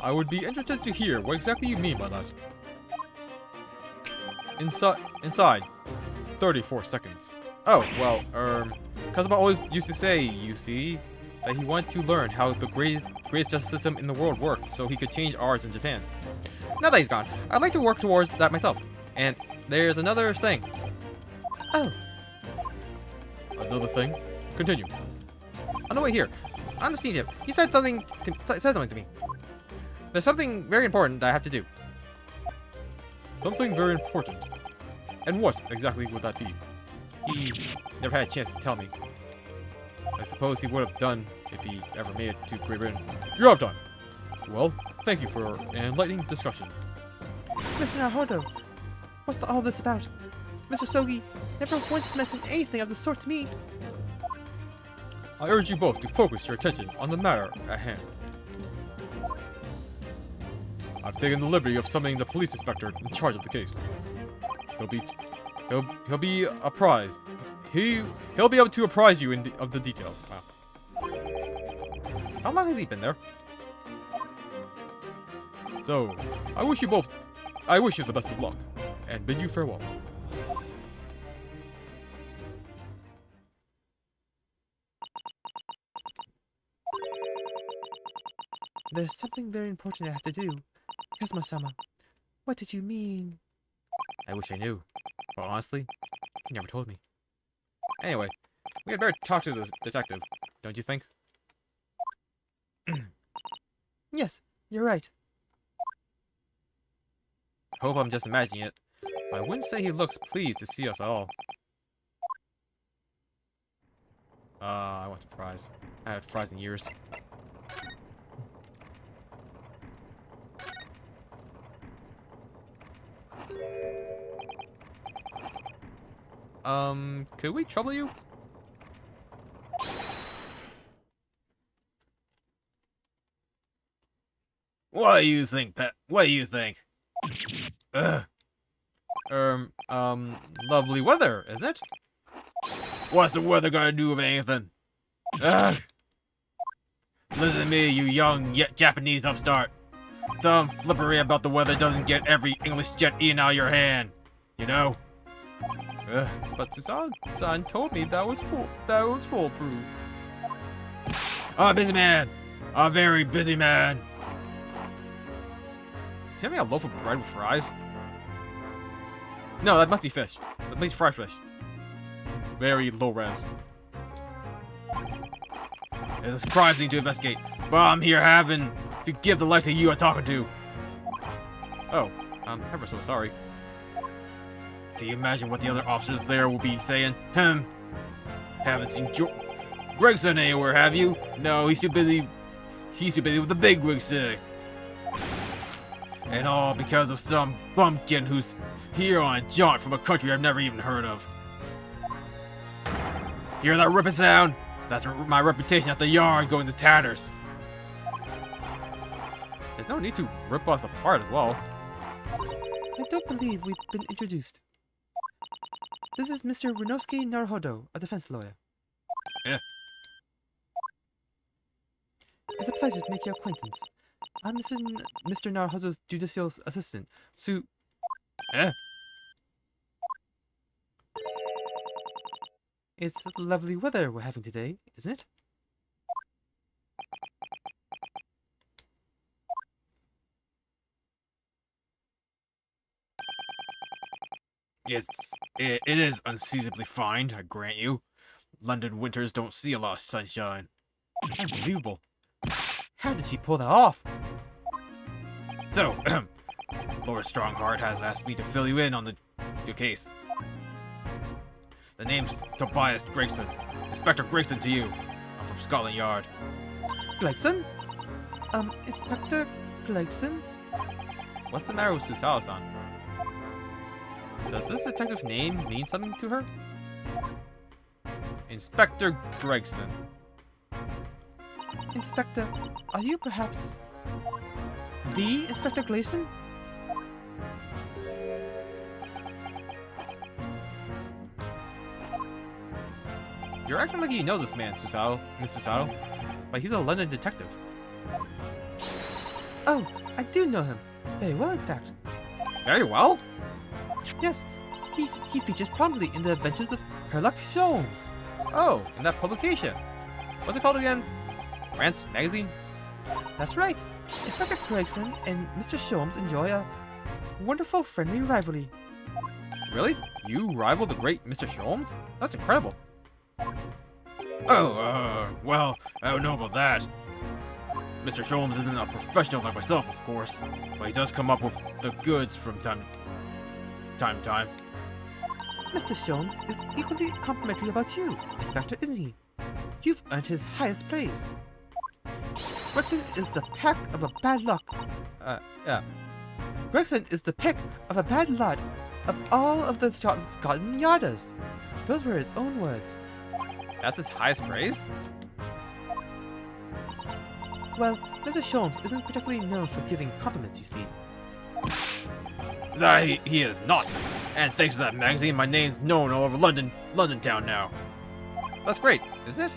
Speaker 1: I would be interested to hear what exactly you mean by that. Inside 34 seconds. Oh, well, Kazuma always used to say, you see, that he wanted to learn how the greatest justice system in the world worked so he could change ours in Japan. Now that he's gone, I'd like to work towards that myself. And there's another thing.
Speaker 4: Oh.
Speaker 1: Another thing? Continue.
Speaker 3: On the way here, on the steam ship, he said something to me. There's something very important that I have to do.
Speaker 1: Something very important. And what exactly would that be?
Speaker 3: He never had a chance to tell me.
Speaker 1: I suppose he would have done if he ever made it to Great Britain. You're out of time. Well, thank you for an enlightening discussion.
Speaker 4: Mr. Naruhodo, what's all this about? Mr. Sogi never once mentioned anything of the sort to me.
Speaker 1: I urge you both to focus your attention on the matter at hand. I've taken the liberty of summoning the police inspector in charge of the case. He'll be apprised. He'll be able to apprise you of the details. How long has he been there? So, I wish you the best of luck, and bid you farewell.
Speaker 4: There's something very important I have to do. Kazuma-sama, what did you mean?
Speaker 1: I wish I knew, but honestly, he never told me. Anyway, we had better talk to the detective, don't you think?
Speaker 4: Yes, you're right.
Speaker 1: Hope I'm just imagining it, but I wouldn't say he looks pleased to see us all. I want some fries. I haven't had fries in years. Could we trouble you?
Speaker 2: What do you think, Pet? What do you think?
Speaker 1: Lovely weather, isn't it?
Speaker 2: What's the weather got to do with anything? Ugh. Listen to me, you young Japanese upstart. Some flippery about the weather doesn't get every English jet eaten out of your hand. You know?
Speaker 1: But Susan told me that was foolproof.
Speaker 2: I'm a busy man. A very busy man.
Speaker 1: Is he having a loaf of bread with fries? No, that must be fish. That must be fried fish. Very low res.
Speaker 2: There's a crime scene to investigate, but I'm here having to give the likes of you a talking to.
Speaker 1: Oh, I'm ever so sorry.
Speaker 2: Can you imagine what the other officers there will be saying? Haven't seen Gregson anywhere, have you? No, he's too busy. He's too busy with the big wigs today. And all because of some bumpkin who's here on a jaunt from a country I've never even heard of. Hear that ripping sound? That's my reputation at the yard going to tatters.
Speaker 1: There's no need to rip us apart as well.
Speaker 4: I don't believe we've been introduced. This is Mr. Renosuke Naruhodo, a defense lawyer.
Speaker 2: Yeah.
Speaker 4: It's a pleasure to make your acquaintance. I'm Mr. Naruhodo's judicial assistant, It's lovely weather we're having today, isn't it?
Speaker 2: Yes, it is unseasonably fine, I grant you. London winters don't see a lot of sunshine.
Speaker 1: Unbelievable. How did she pull that off?
Speaker 2: So, Lord Strongheart has asked me to fill you in on the case. The name's Tobias Gregson. Inspector Gregson to you. I'm from Scotland Yard.
Speaker 4: Gregson? Inspector Gregson?
Speaker 1: What's the matter with Susawa-san? Does this detective's name mean something to her? Inspector Gregson.
Speaker 4: Inspector, are you perhaps the Inspector Gregson?
Speaker 1: You're acting like you know this man, Miss Susato, but he's a London detective.
Speaker 4: Oh, I do know him. Very well, in fact.
Speaker 1: Very well?
Speaker 4: Yes, he features prominently in the adventures of Sherlock Holmes.
Speaker 1: Oh, in that publication. What's it called again? Rance Magazine?
Speaker 4: That's right. Inspector Gregson and Mr. Sholmes enjoy a wonderful friendly rivalry.
Speaker 1: Really? You rival the great Mr. Sholmes? That's incredible.
Speaker 2: Oh, well, I don't know about that. Mr. Sholmes isn't a professional like myself, of course, but he does come up with the goods from time to time.
Speaker 4: Mr. Sholmes is equally complimentary about you, Inspector, isn't he? you've earned his highest praise. Gregson is the pick of a bad luck. Gregson is the pick of a bad lot of all of the Scotland Yarders. Those were his own words.
Speaker 1: That's his highest praise?
Speaker 4: Well, Mr. Sholmes isn't particularly known for giving compliments, you see.
Speaker 2: He is not. And thanks to that magazine, my name's known all over London town now.
Speaker 1: That's great, isn't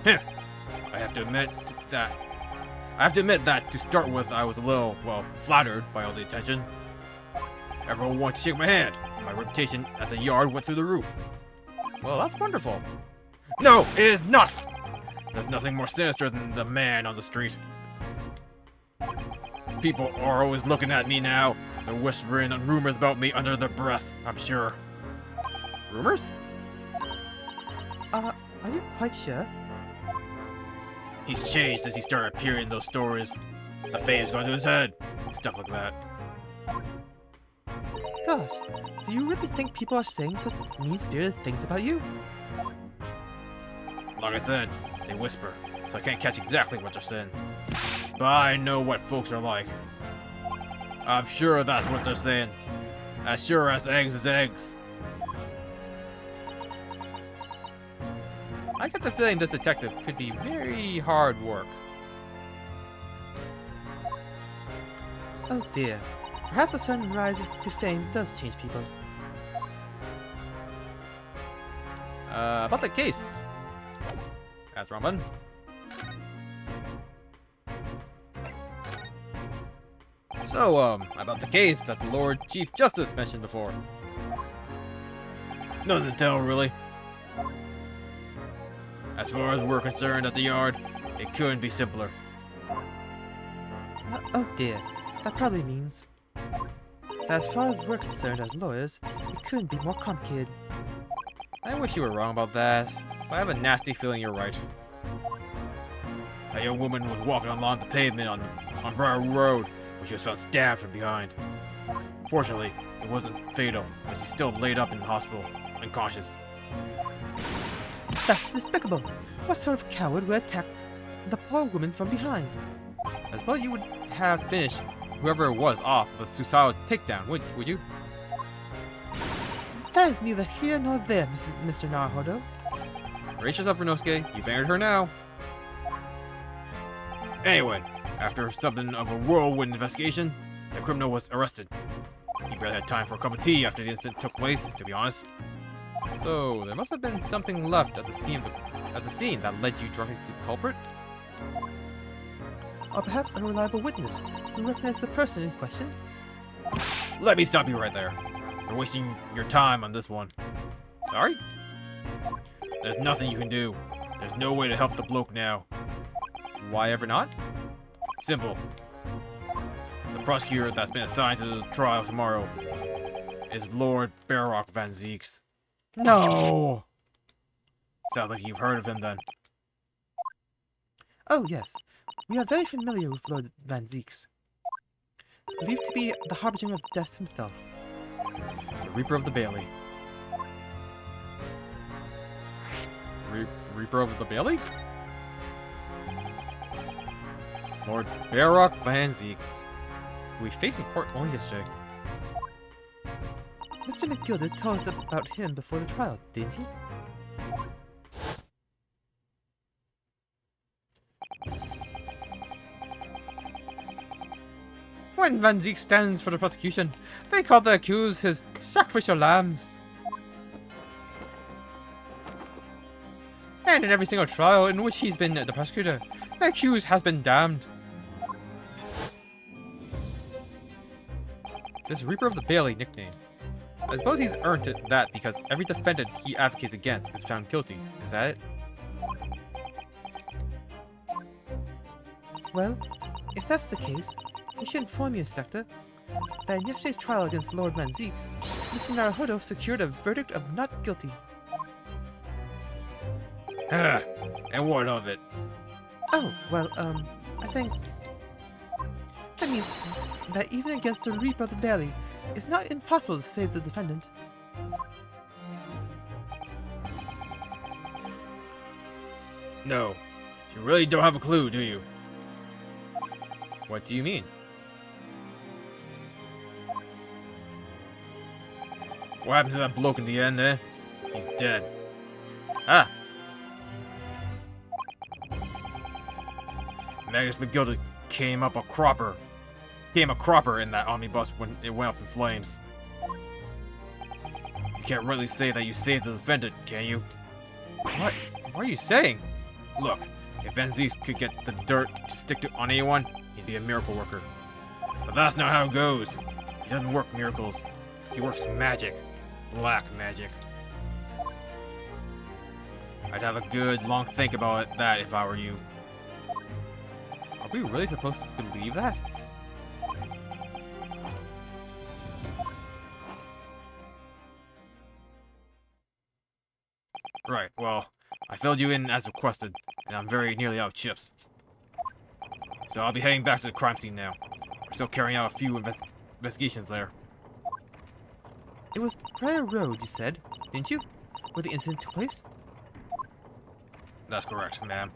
Speaker 1: it?
Speaker 2: I have to admit that to start with, I was a little, well, flattered by all the attention. Everyone wanted to shake my hand, and my reputation at the yard went through the roof.
Speaker 1: Well, that's wonderful.
Speaker 2: No, it is not! There's nothing more sinister than the man on the street. People are always looking at me now. They're whispering rumors about me under their breath, I'm sure.
Speaker 1: Rumors?
Speaker 4: Are you quite sure?
Speaker 2: He's changed since he started appearing in those stories. The fame's gone to his head. Stuff like that.
Speaker 4: Gosh, do you really think people are saying such mean-spirited things about you?
Speaker 2: Like I said, they whisper, so I can't catch exactly what they're saying. But I know what folks are like. I'm sure that's what they're saying. As sure as eggs is eggs.
Speaker 1: I get the feeling this detective could be very hard work.
Speaker 4: Oh dear. Perhaps the sudden rise to fame does change people.
Speaker 1: About the case. That's wrong button. So, about the case that the Lord Chief Justice mentioned before.
Speaker 2: Nothing to tell, really. As far as we're concerned at the yard, it couldn't be simpler.
Speaker 4: Oh dear. That probably means that as far as we're concerned as lawyers, it couldn't be more complicated.
Speaker 1: I wish you were wrong about that, but I have a nasty feeling you're right.
Speaker 2: A young woman was walking along the pavement on Briar Road when she was found stabbed from behind. Fortunately, it wasn't fatal, but she's still laid up in the hospital, unconscious.
Speaker 4: That's despicable. What sort of coward would attack the poor woman from behind?
Speaker 1: I suppose you would have finished whoever it was off with a suicidal takedown, would you?
Speaker 4: That is neither here nor there, Mr. Naruhodo.
Speaker 1: Brace yourself, Renosuke. You've angered her now.
Speaker 2: Anyway, after something of a whirlwind investigation, the criminal was arrested. He barely had time for a cup of tea after the incident took place, to be honest.
Speaker 1: So there must have been something left at the scene that led you directly to the culprit.
Speaker 4: Or perhaps a reliable witness who recognized the person in question.
Speaker 2: Let me stop you right there. You're wasting your time on this one.
Speaker 1: Sorry?
Speaker 2: There's nothing you can do. There's no way to help the bloke now.
Speaker 1: Why ever not?
Speaker 2: Simple. The prosecutor that's been assigned to the trial tomorrow is Lord Barrock Van Zeeks.
Speaker 1: No!
Speaker 2: Sounds like you've heard of him then.
Speaker 4: Oh yes, we are very familiar with Lord Van Zeeks. Believed to be the harbinger of death himself.
Speaker 1: The Reaper of the Bailey. Reaper of the Bailey? Lord Barrock Van Zeeks, who we faced in court only yesterday.
Speaker 4: Mr. McGilder told us about him before the trial, didn't he?
Speaker 1: When Van Zeek stands for the prosecution, they call the accused his sacrificial lambs. And in every single trial in which he's been the prosecutor, the accused has been damned. This Reaper of the Bailey nickname. I suppose he's earned that because every defendant he advocates against is found guilty. Is that it?
Speaker 4: Well, if that's the case, we should inform you, Inspector, that in yesterday's trial against Lord Van Zeeks, Mr. Naruhodo secured a verdict of not guilty.
Speaker 2: And what of it?
Speaker 4: Oh, well, I think that means that even against the Reaper of the Bailey, it's not impossible to save the defendant.
Speaker 2: No. You really don't have a clue, do you?
Speaker 1: What do you mean?
Speaker 2: What happened to that bloke in the end, eh? He's dead.
Speaker 1: Ah,
Speaker 2: Magnus McGilda came a cropper in that omnibus when it went up in flames. You can't really say that you saved the defendant, can you?
Speaker 1: what? What are you saying?
Speaker 2: Look, if NZ could get the dirt to stick on anyone, he'd be a miracle worker. But that's not how it goes. He doesn't work miracles. He works magic. Black magic. I'd have a good long think about that if I were you.
Speaker 1: Are we really supposed to believe that?
Speaker 2: Right, well, I filled you in as requested, and I'm very nearly out of chips. So I'll be heading back to the crime scene now. We're still carrying out a few investigations there.
Speaker 4: It was Briar Road, you said, didn't you? Where the incident took place?
Speaker 2: That's correct, ma'am.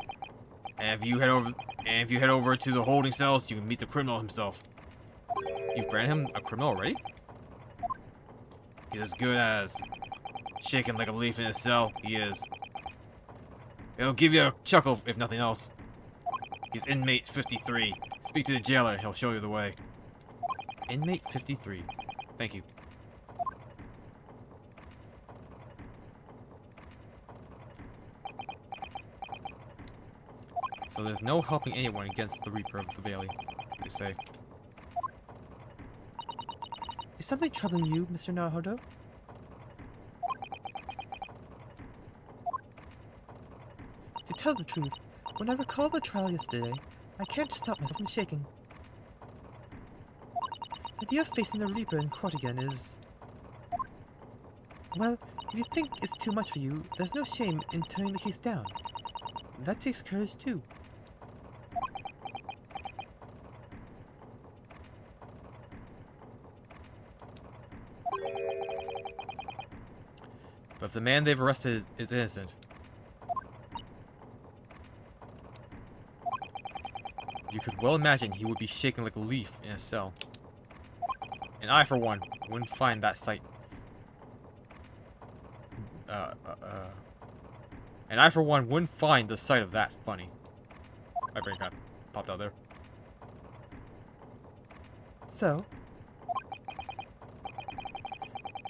Speaker 2: And if you head over to the holding cells, you can meet the criminal himself.
Speaker 1: You've branded him a criminal already?
Speaker 2: He's as good as shaking like a leaf in his cell. He is. It'll give you a chuckle if nothing else. He's inmate 53. Speak to the jailer and he'll show you the way.
Speaker 1: Inmate 53. Thank you. So there's no helping anyone against the Reaper of the Valley, you say.
Speaker 4: Is something troubling you, Mr. Naruhodo? To tell the truth, when I recall the trial yesterday, I can't stop myself from shaking. The idea of facing the Reaper in court again is... Well, if you think it's too much for you, there's no shame in turning the case down. That takes courage too.
Speaker 1: But if the man they've arrested is innocent, you could well imagine he would be shaking like a leaf in a cell. And I, for one, wouldn't find that sight... And I, for one, wouldn't find the sight of that funny. My brain got popped out there.
Speaker 4: So,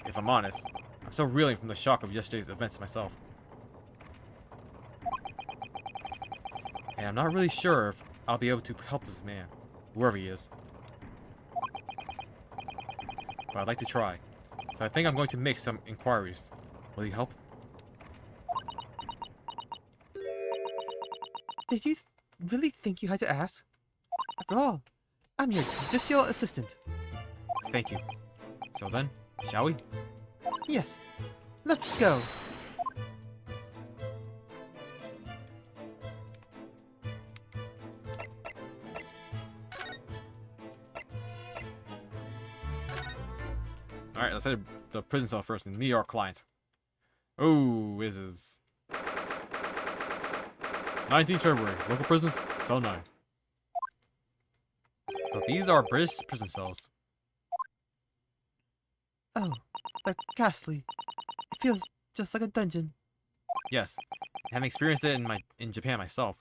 Speaker 1: If I'm honest, I'm still reeling from the shock of yesterday's events myself. And I'm not really sure if I'll be able to help this man, whoever he is. But I'd like to try. So I think I'm going to make some inquiries. Will you help?
Speaker 4: did you really think you had to ask? After all, I'm your judicial assistant.
Speaker 1: Thank you. So then, shall we?
Speaker 4: Yes, let's go.
Speaker 1: Alright, let's head to the prison cell first and meet our client. Oh, this is 19th February, local prisons, cell 9. So these are British prison cells.
Speaker 4: Oh, they're ghastly. It feels just like a dungeon.
Speaker 1: Yes, having experienced it in Japan myself,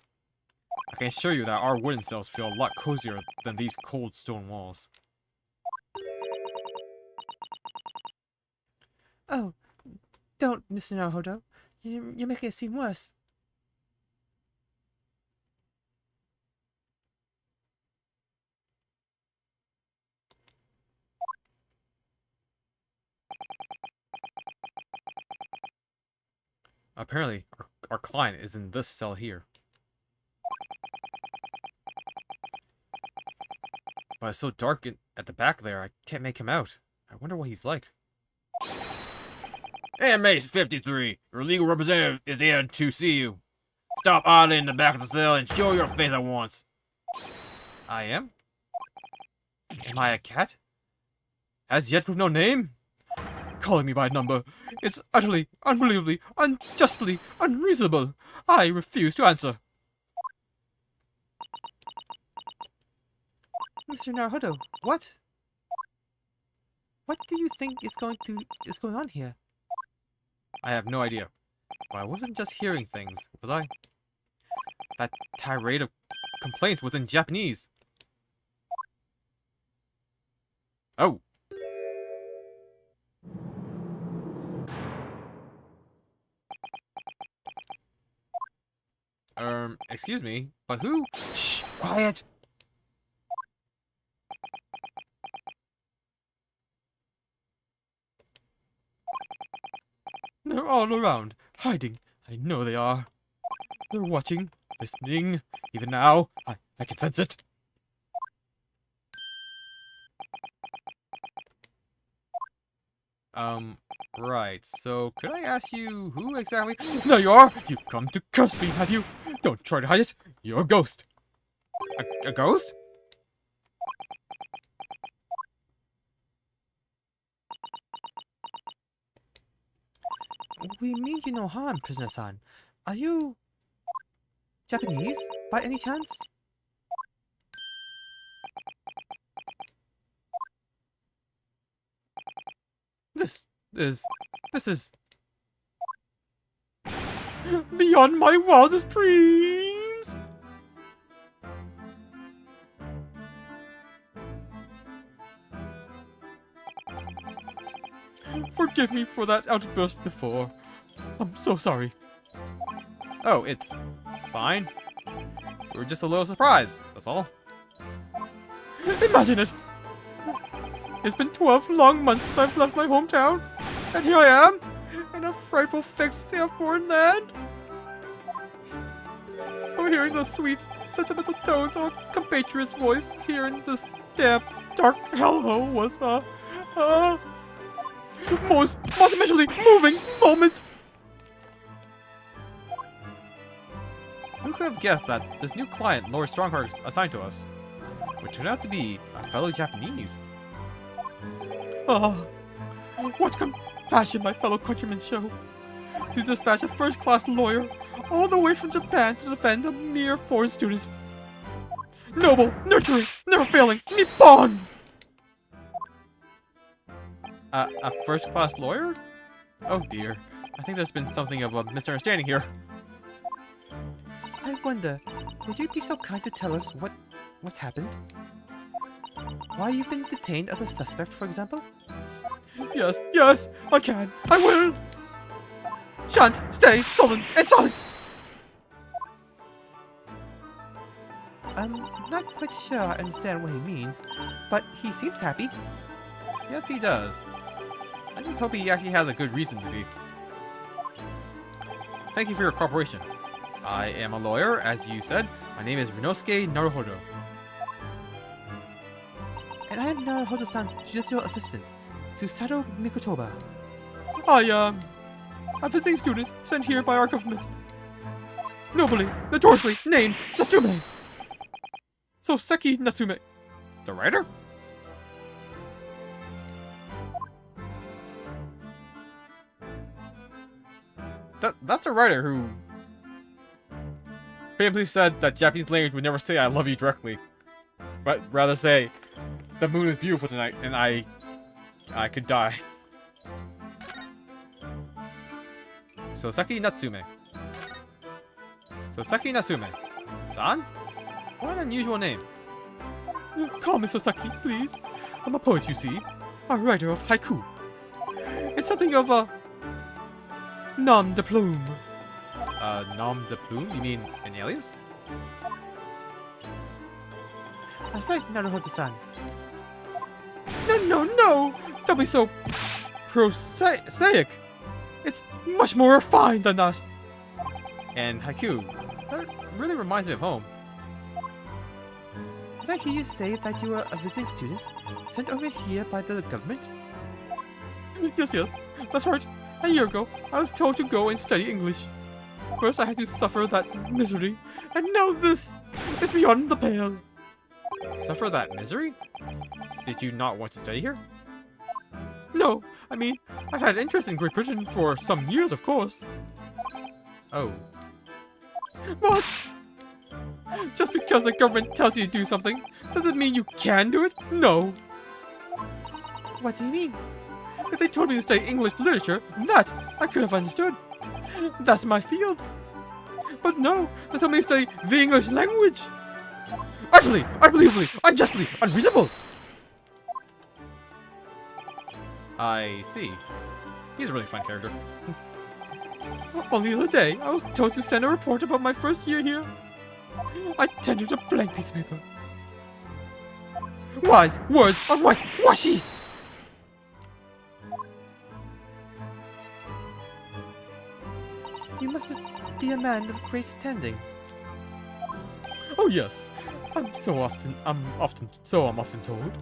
Speaker 1: I can assure you that our wooden cells feel a lot cozier than these cold stone walls.
Speaker 4: Oh, don't, Mr. Naruhodo. You're making it seem worse.
Speaker 1: Apparently, our client is in this cell here. But it's so dark at the back there, I can't make him out. I wonder what he's like.
Speaker 2: Hey, Mate 53, your legal representative is here to see you. Stop idling in the back of the cell and show your face at once.
Speaker 1: I am? Am I a cat? As yet with no name? calling me by a number. It's utterly, unbelievably, unjustly, unreasonable. I refuse to answer.
Speaker 4: Mr. Naruhodo, what? What do you think is going on here?
Speaker 1: I have no idea. But I wasn't just hearing things, was I? That tirade of complaints was in Japanese. Oh. Excuse me, but who? Shh, quiet! They're all around, hiding. I know they are. They're watching, listening. Even now, I can sense it. Right. So, could I ask you who exactly? There you are! You've come to curse me, have you? Don't try to hide it. You're a ghost. A ghost?
Speaker 4: We mean you no harm, prisoner-san. Are you Japanese, by any chance?
Speaker 1: This is beyond my wildest dreams. Forgive me for that outburst before. I'm so sorry. Oh, it's fine. We were just a little surprised, that's all. Imagine it! It's been 12 long months since I've left my hometown, and here I am, in a frightful fix in a foreign land. So hearing the sweet, sentimental tones of a compatriot's voice here in this damp, dark hellhole was most monumentally moving moment. Who could have guessed that this new client Lord Strongheart assigned to us would turn out to be a fellow Japanese? Oh, what compassion my fellow countrymen show to dispatch a first-class lawyer all the way from Japan to defend a mere foreign student. Noble, nurturing, never failing, Nippon! A first-class lawyer? Oh dear, I think there's been something of a misunderstanding here.
Speaker 4: I wonder, would you be so kind to tell us what's happened? Why you've been detained as a suspect, for example?
Speaker 1: Yes, I can. I will. Shan't stay sullen and silent.
Speaker 4: I'm not quite sure I understand what he means, but he seems happy.
Speaker 1: Yes, he does. I just hope he actually has a good reason to be. Thank you for your cooperation. I am a lawyer, as you said. My name is Rinosuke Naruhodo.
Speaker 4: And I am Naruhodo-san, judicial assistant, Susato Mikotoba.
Speaker 1: A visiting student sent here by our government. Nobly, notoriously named Natsume. Soseki Natsume. The writer? That's a writer who famously said that Japanese language would never say I love you directly, but rather say the moon is beautiful tonight and I could die. Soseki Natsume. Soseki Natsume. San? What an unusual name. Call me Soseki, please. I'm a poet, you see. A writer of haiku. It's something of a nom de plume. Nom de plume? You mean an alias?
Speaker 4: That's right, Naruhodo-san.
Speaker 1: No! Don't be so prosaic. It's much more refined than that. And haiku. That really reminds me of home.
Speaker 4: Did I hear you say that you were a visiting student sent over here by the government?
Speaker 1: Yes, that's right. A year ago, I was told to go and study English. First, I had to suffer that misery, and now this is beyond the pale. Suffer that misery? Did you not want to study here? No, I mean, I've had an interest in Great Britain for some years, of course.
Speaker 3: Oh.
Speaker 1: What? Just because the government tells you to do something, doesn't mean you can do it? No.
Speaker 4: What do you mean?
Speaker 1: If they told me to study English literature, that I could have understood. That's my field. But no, they told me to study the English language. Utterly, unbelievably, unjustly, unreasonable.
Speaker 3: I see. He's a really fun character.
Speaker 1: Only the other day, I was told to send a report about my first year here. I tendered a blank piece of paper. Wise words are whitewashy.
Speaker 4: You must be a man of great standing.
Speaker 1: Oh yes, I'm often told.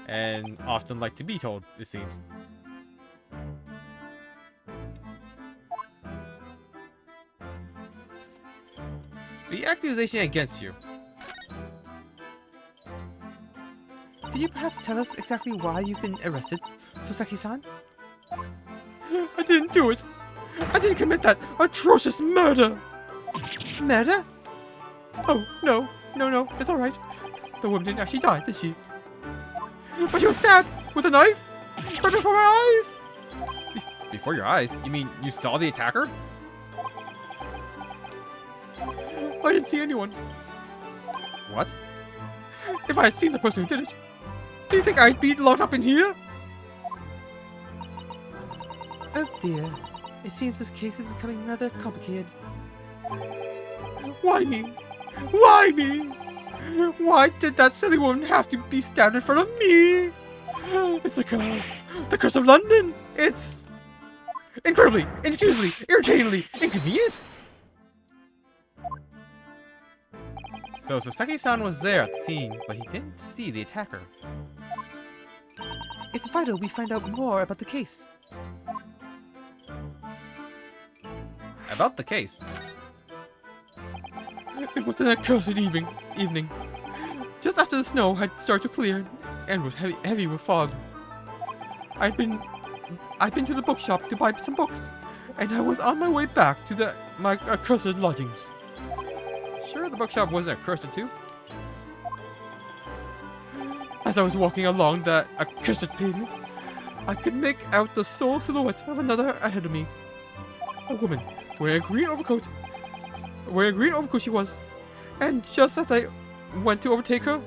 Speaker 3: And often like to be told, it seems. The accusation against you.
Speaker 4: Could you perhaps tell us exactly why you've been arrested, Soseki-san?
Speaker 1: I didn't do it. I didn't commit that atrocious murder.
Speaker 4: Murder?
Speaker 1: Oh, no, it's alright. The woman didn't actually die, did she? But she was stabbed with a knife right before my eyes.
Speaker 3: Before your eyes? You mean you saw the attacker?
Speaker 1: I didn't see anyone.
Speaker 3: What?
Speaker 1: If I had seen the person who did it, do you think I'd be locked up in here?
Speaker 4: Oh dear. It seems this case is becoming rather complicated.
Speaker 1: Why me? Why me? Why did that silly woman have to be stabbed in front of me? It's a curse. The curse of London. It's incredibly, inexcusably, irritatingly inconvenient.
Speaker 3: So Soseki-san was there at the scene, but he didn't see the attacker.
Speaker 4: It's vital we find out more about the case.
Speaker 3: About the case.
Speaker 1: It was an accursed evening. Just after the snow had started to clear and was heavy with fog. I'd been to the bookshop to buy some books, and I was on my way back to my accursed lodgings.
Speaker 3: Sure the bookshop wasn't accursed too?
Speaker 1: As I was walking along that accursed pavement, I could make out the sole silhouette of another ahead of me. A woman wearing a green overcoat she was, and just as I went to overtake her,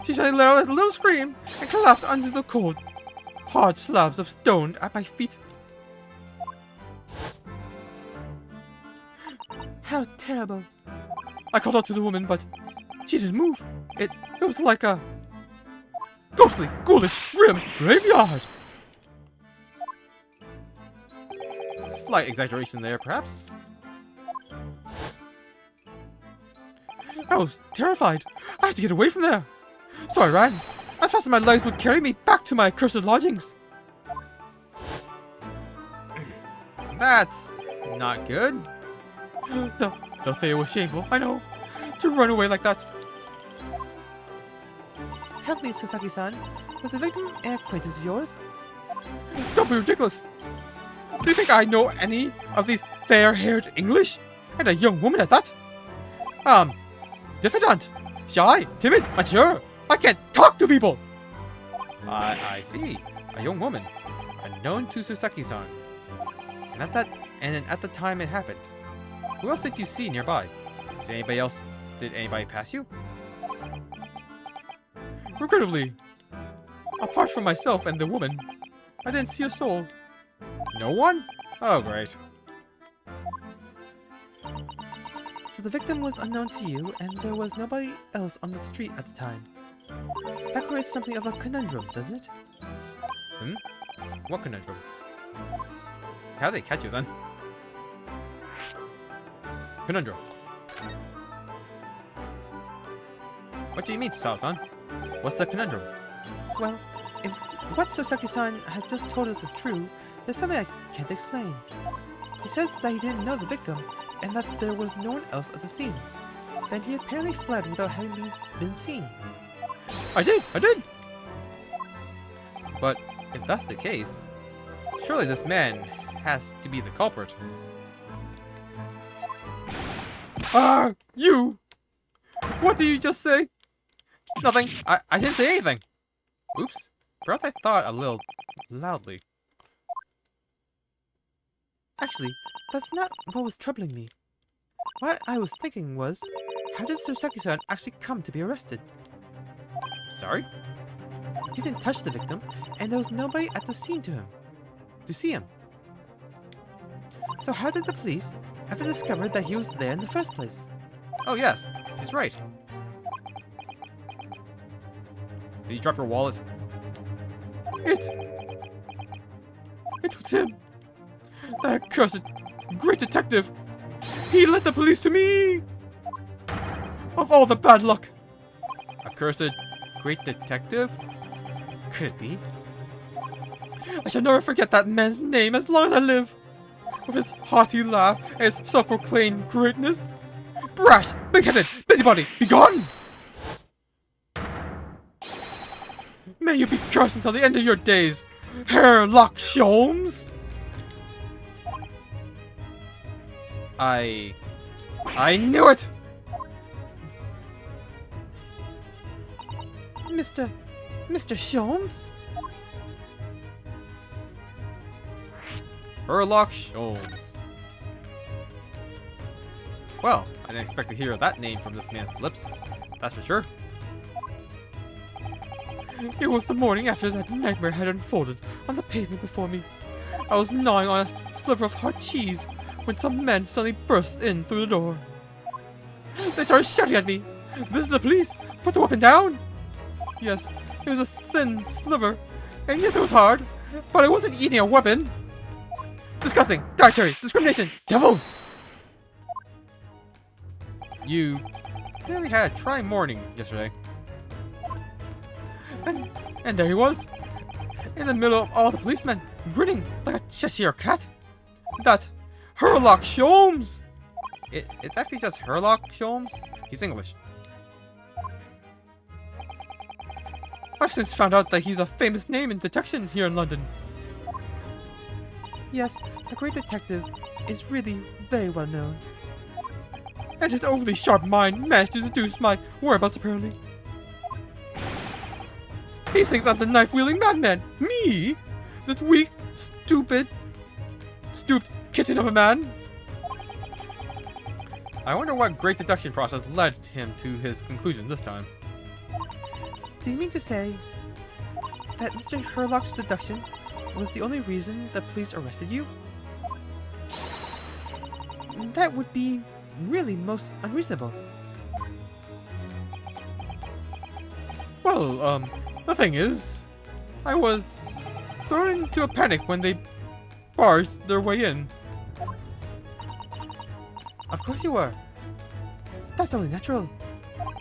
Speaker 1: she suddenly let out a little scream and collapsed under the cold, hard slabs of stone at my feet.
Speaker 4: How terrible.
Speaker 1: I called out to the woman, but she didn't move. It was like a ghostly, ghoulish, grim graveyard.
Speaker 3: Slight exaggeration there, perhaps.
Speaker 1: I was terrified. I had to get away from there. So I ran, as fast as my legs would carry me back to my accursed lodgings.
Speaker 3: That's not good.
Speaker 1: They'll say it was shameful, I know, to run away like that.
Speaker 4: Tell me, Soseki-san, was the victim an acquaintance of yours?
Speaker 1: Don't be ridiculous. Do you think I know any of these fair-haired English? And a young woman at that? Diffident, shy, timid, unsure. I can't talk to people.
Speaker 3: I see. A young woman, unknown to Soseki-san. And at the time it happened, who else did you see nearby? Did anybody pass you?
Speaker 1: Regrettably, apart from myself and the woman, I didn't see a soul.
Speaker 3: No one? Oh, great.
Speaker 4: So the victim was unknown to you, and there was nobody else on the street at the time. That creates something of a conundrum, doesn't it?
Speaker 3: What conundrum? How did they catch you then? Conundrum. What do you mean, Sao-san? What's the conundrum?
Speaker 4: Well, if what Soseki-san has just told us is true, there's something I can't explain. He says that he didn't know the victim, and that there was no one else at the scene. Then he apparently fled without having been seen.
Speaker 3: I did! I did! But if that's the case, surely this man has to be the culprit. Ah! You! What did you just say? Nothing. I didn't say anything. Oops. Perhaps I thought a little loudly.
Speaker 4: Actually, that's not what was troubling me. What I was thinking was, how did Soseki-san actually come to be arrested?
Speaker 3: Sorry?
Speaker 4: He didn't touch the victim, and there was nobody at the scene to see him. So how did the police ever discover that he was there in the first place?
Speaker 3: Oh yes, she's right. Did you drop your wallet? It was him. That accursed great detective. He led the police to me. Of all the bad luck. Accursed great detective? Could it be? I shall never forget that man's name as long as I live. With his hearty laugh and his self-proclaimed greatness. Brash, big-headed, busybody, be gone! May you be cursed until the end of your days, Sherlock Holmes! I knew it!
Speaker 4: Mr. Sholmes?
Speaker 3: Sherlock Holmes. Well, I didn't expect to hear that name from this man's lips, that's for sure. It was the morning after that nightmare had unfolded on the pavement before me. I was gnawing on a sliver of hard cheese when some men suddenly burst in through the door. They started shouting at me, "This is the police! Put the weapon down!" Yes, it was a thin sliver, and yes, it was hard, but I wasn't eating a weapon. Disgusting! Dietary! Discrimination! Devils! You clearly had a trying morning yesterday. And there he was, in the middle of all the policemen, grinning like a Cheshire cat. That Sherlock Holmes! It's actually just Sherlock Holmes. He's English. I've since found out that he's a famous name in detection here in London.
Speaker 4: Yes, the great detective is really very well known.
Speaker 3: And his overly sharp mind managed to deduce my whereabouts apparently. He thinks I'm the knife-wielding madman. Me? This weak, stooped kitten of a man? I wonder what great deduction process led him to his conclusion this time.
Speaker 4: Do you mean to say that Mr. Sherlock's deduction was the only reason the police arrested you? That would be really most unreasonable.
Speaker 3: Well, the thing is, I was thrown into a panic when they barged their way in.
Speaker 4: Of course you were. That's only natural.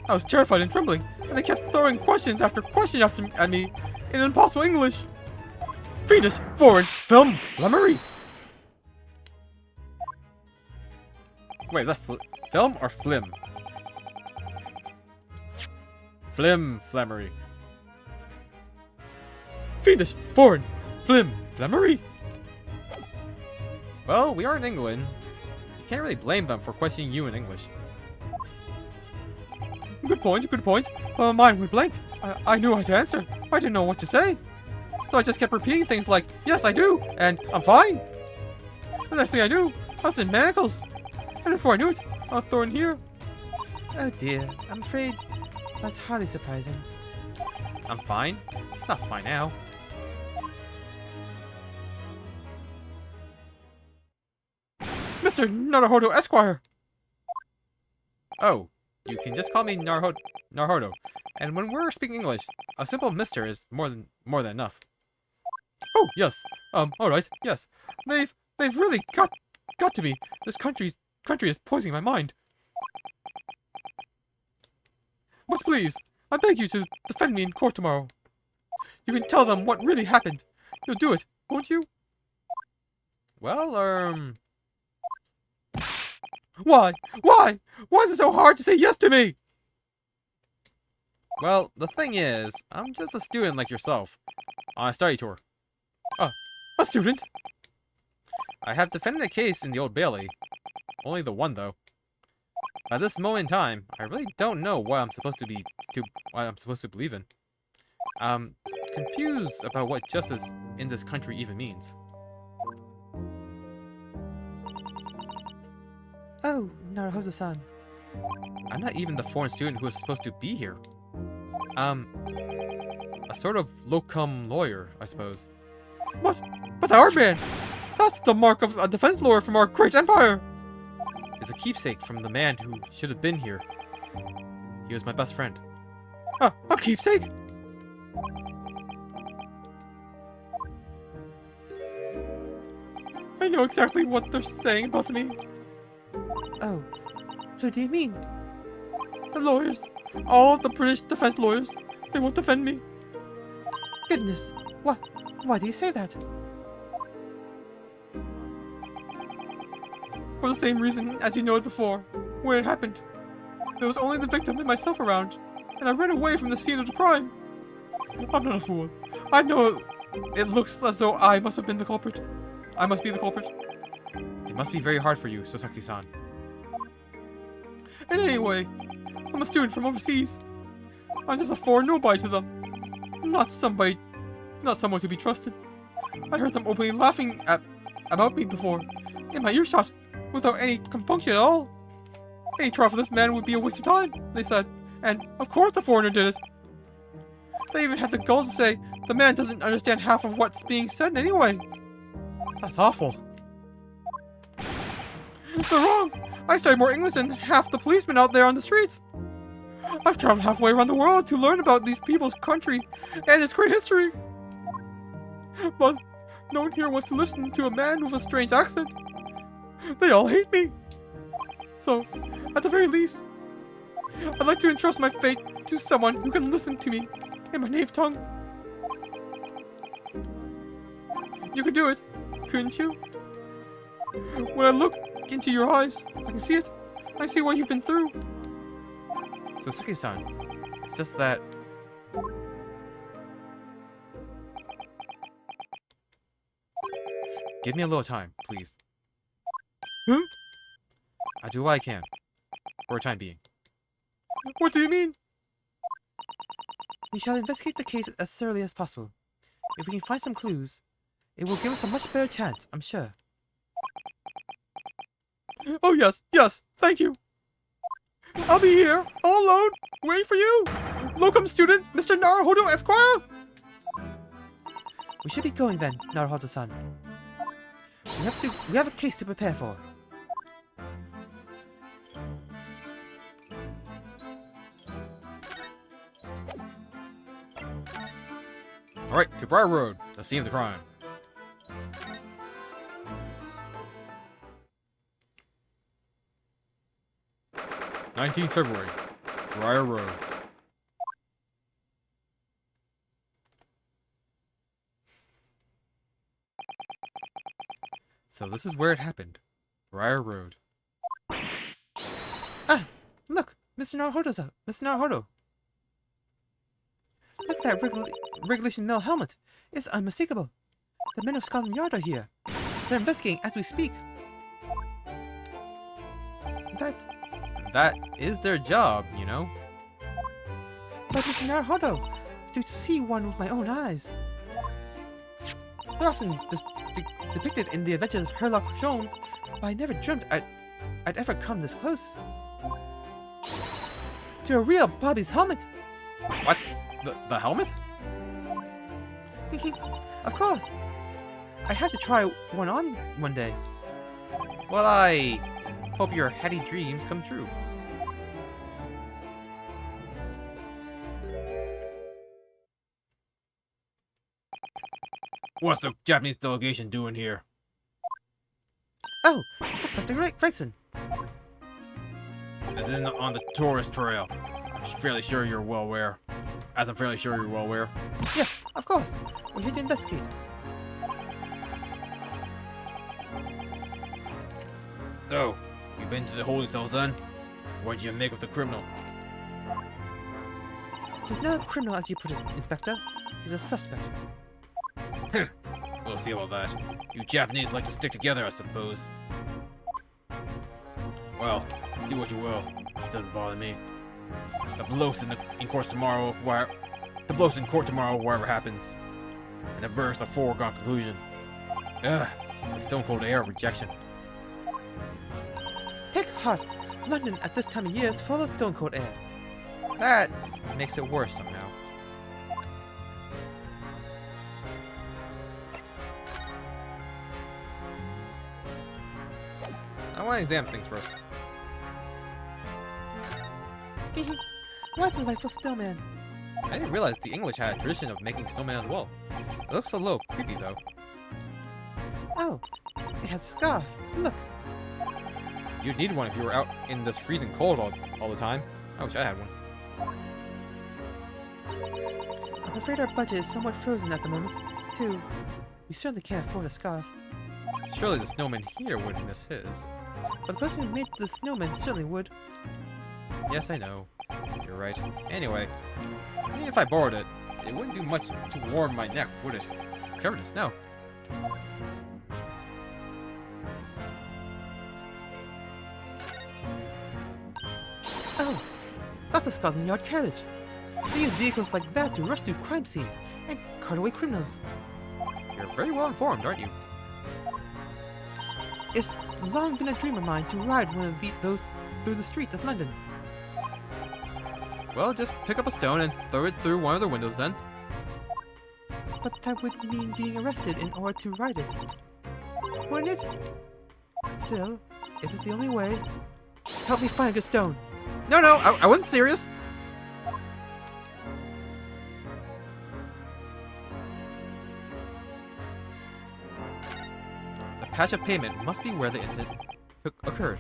Speaker 3: I was terrified and trembling, and they kept throwing question at me in impossible English. Fiendish, foreign, film, flummery. Wait, that's film or flim? Flim, flammery. Fiendish, foreign, flim, flammery. Well, we are in England. You can't really blame them for questioning you in English. Good point, good point. My mind went blank. I knew what to answer, but I didn't know what to say. So I just kept repeating things like, "Yes, I do," and "I'm fine." The next thing I knew, I was in manacles. And before I knew it, I was thrown here.
Speaker 4: Oh dear, I'm afraid that's hardly surprising.
Speaker 3: I'm fine? It's not fine now. Mr. Naruhodo Esquire! Oh, you can just call me Naruhodo. And when we're speaking English, a simple Mr. is more than enough. Oh, yes. Alright, yes. They've really got to me. This country is poisoning my mind. But please, I beg you to defend me in court tomorrow. You can tell them what really happened. You'll do it, won't you? Well, Why? Why is it so hard to say yes to me?
Speaker 1: Well, the thing is, I'm just a student like yourself, on a study tour.
Speaker 3: A student?
Speaker 1: I have defended a case in the Old Bailey. Only the one, though. At this moment in time, I really don't know what I'm supposed to believe in. I'm confused about what justice in this country even means.
Speaker 4: Oh, Naruhodo-san.
Speaker 1: I'm not even the foreign student who is supposed to be here. A sort of locum lawyer, I suppose.
Speaker 3: What? But our man! That's the mark of a defense lawyer from our great empire!
Speaker 1: It's a keepsake from the man who should have been here. He was my best friend.
Speaker 3: A keepsake? I know exactly what they're saying about me.
Speaker 4: Oh, who do you mean?
Speaker 3: The lawyers. All the British defense lawyers. They won't defend me.
Speaker 4: Goodness, why do you say that?
Speaker 3: For the same reason as you know it before, when it happened. There was only the victim and myself around, and I ran away from the scene of the crime. I'm not a fool. I know it looks as though I must have been the culprit. I must be the culprit.
Speaker 1: It must be very hard for you, Sosaki-san.
Speaker 3: And anyway, I'm a student from overseas. I'm just a foreign nobody to them. Not someone to be trusted. I heard them openly laughing about me before, in my earshot, without any compunction at all. Any trial for this man would be a waste of time, they said, and of course the foreigner did it. They even had the gall to say the man doesn't understand half of what's being said anyway.
Speaker 1: That's awful.
Speaker 3: They're wrong. I study more English than half the policemen out there on the streets. I've traveled halfway around the world to learn about these people's country and its great history. But no one here wants to listen to a man with a strange accent. They all hate me. So, at the very least, I'd like to entrust my fate to someone who can listen to me in my native tongue. You could do it, couldn't you? When I look into your eyes, I can see it. I see what you've been through.
Speaker 1: Sosaki-san, it's just that... Give me a little time, please.
Speaker 3: Huh?
Speaker 1: I'll do what I can. For a time being.
Speaker 3: What do you mean?
Speaker 4: We shall investigate the case as thoroughly as possible. If we can find some clues, it will give us a much better chance, I'm sure.
Speaker 3: Oh yes, thank you. I'll be here, all alone, waiting for you. Locum student, Mr. Naruhodo Esquire.
Speaker 4: We should be going then, Naruhodo-san. We have a case to prepare for.
Speaker 1: Alright, to Briar Road, the scene of the crime. "19th February, Briar Road." So this is where it happened. Briar Road.
Speaker 4: Ah, look, Mr. Naruhodo. Look at that Regulation Mill helmet. It's unmistakable. The men of Scotland Yard are here. They're investigating as we speak.
Speaker 1: That is their job, you know?
Speaker 4: But Mr. Naruhodo, to see one with my own eyes. They're often depicted in the adventures of Sherlock Holmes, but I never dreamt I'd ever come this close. To a real Bobby's helmet.
Speaker 1: What? The helmet?
Speaker 4: Of course. I had to try one on one day.
Speaker 1: Well, I hope your heady dreams come true.
Speaker 2: What's the Japanese delegation doing here?
Speaker 4: Oh, that's Mr. Gregson.
Speaker 2: This isn't on the tourist trail. I'm fairly sure you're well aware.
Speaker 4: Yes, of course. We're here to investigate.
Speaker 2: So, you been to the holding cells then? What did you make of the criminal?
Speaker 4: He's not a criminal as you put it, Inspector. He's a suspect.
Speaker 2: We'll see about that. You Japanese like to stick together, I suppose. Well, do what you will. It doesn't bother me. The bloke's in court tomorrow, wherever happens. And the verdict a foregone conclusion. Ugh, the stone cold air of rejection.
Speaker 4: Take heart. London at this time of year is full of stone cold air.
Speaker 1: That makes it worse somehow. I want to examine things first.
Speaker 4: What a delightful snowman.
Speaker 1: I didn't realize the English had a tradition of making snowmen as well. It looks a little creepy though.
Speaker 4: Oh, it has a scarf. Look.
Speaker 1: You'd need one if you were out in this freezing cold all the time. I wish I had one.
Speaker 4: I'm afraid our budget is somewhat frozen at the moment, too. We certainly can't afford a scarf.
Speaker 1: Surely the snowman here wouldn't miss his.
Speaker 4: But the person who made the snowman certainly would.
Speaker 1: Yes, I know. You're right. Anyway, even if I borrowed it, it wouldn't do much to warm my neck, would it? It's covered in snow.
Speaker 4: Oh, that's a Scotland Yard carriage. They use vehicles like that to rush through crime scenes and cart away criminals.
Speaker 1: You're very well informed, aren't you?
Speaker 4: It's long been a dream of mine to ride one of those through the streets of London.
Speaker 1: Well, just pick up a stone and throw it through one of the windows then.
Speaker 4: But that would mean being arrested in order to ride it. Wouldn't it? Still, if it's the only way, help me find a good stone.
Speaker 1: No, I wasn't serious. The patch of pavement must be where the incident occurred.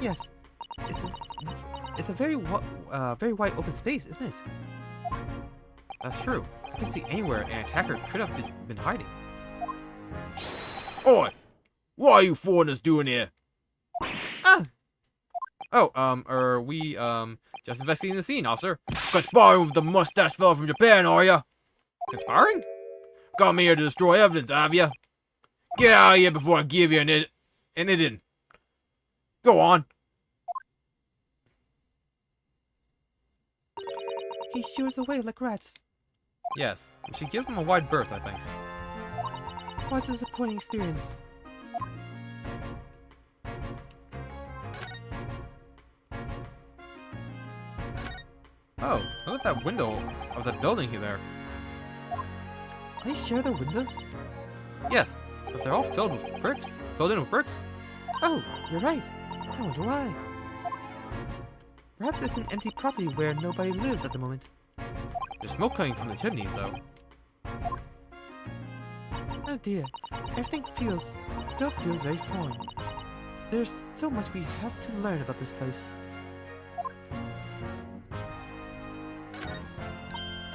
Speaker 4: Yes, it's a very wide open space, isn't it?
Speaker 1: That's true. I can see anywhere an attacker could have been hiding.
Speaker 2: Oi! What are you foreigners doing here?
Speaker 4: Ah!
Speaker 1: Oh, are we, just investigating the scene, officer?
Speaker 2: Conspiring with the mustache fella from Japan, are ya?
Speaker 1: Conspiring?
Speaker 2: Got me here to destroy evidence, have ya? Get out of here before I give you an in. Go on.
Speaker 4: He shears away like rats.
Speaker 1: Yes, we should give him a wide berth, I think.
Speaker 4: What a disappointing experience.
Speaker 1: Oh, look at that window of that building there.
Speaker 4: They share the windows?
Speaker 1: Yes, but they're all filled in with bricks.
Speaker 4: Oh, you're right. I wonder why. Perhaps it's an empty property where nobody lives at the moment.
Speaker 1: There's smoke coming from the chimneys, though.
Speaker 4: Oh dear, everything still feels very foreign. There's so much we have to learn about this place.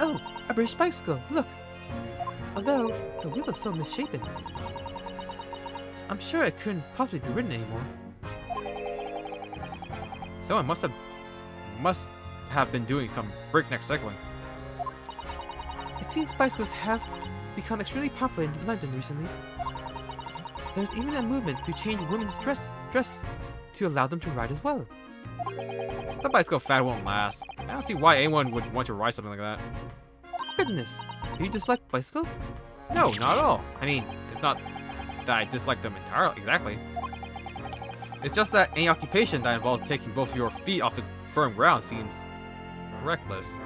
Speaker 4: Oh, a British bicycle, look! Although, the wheel is so misshapen. I'm sure it couldn't possibly be ridden anymore.
Speaker 1: Someone must have been doing some breakneck cycling.
Speaker 4: It seems bicycles have become extremely popular in London recently. There's even a movement to change women's dress to allow them to ride as well.
Speaker 1: The bicycle fad won't last. I don't see why anyone would want to ride something like that.
Speaker 4: Goodness, do you dislike bicycles?
Speaker 1: No, not at all. I mean, it's not that I dislike them entirely, exactly. It's just that any occupation that involves taking both your feet off the firm ground seems reckless.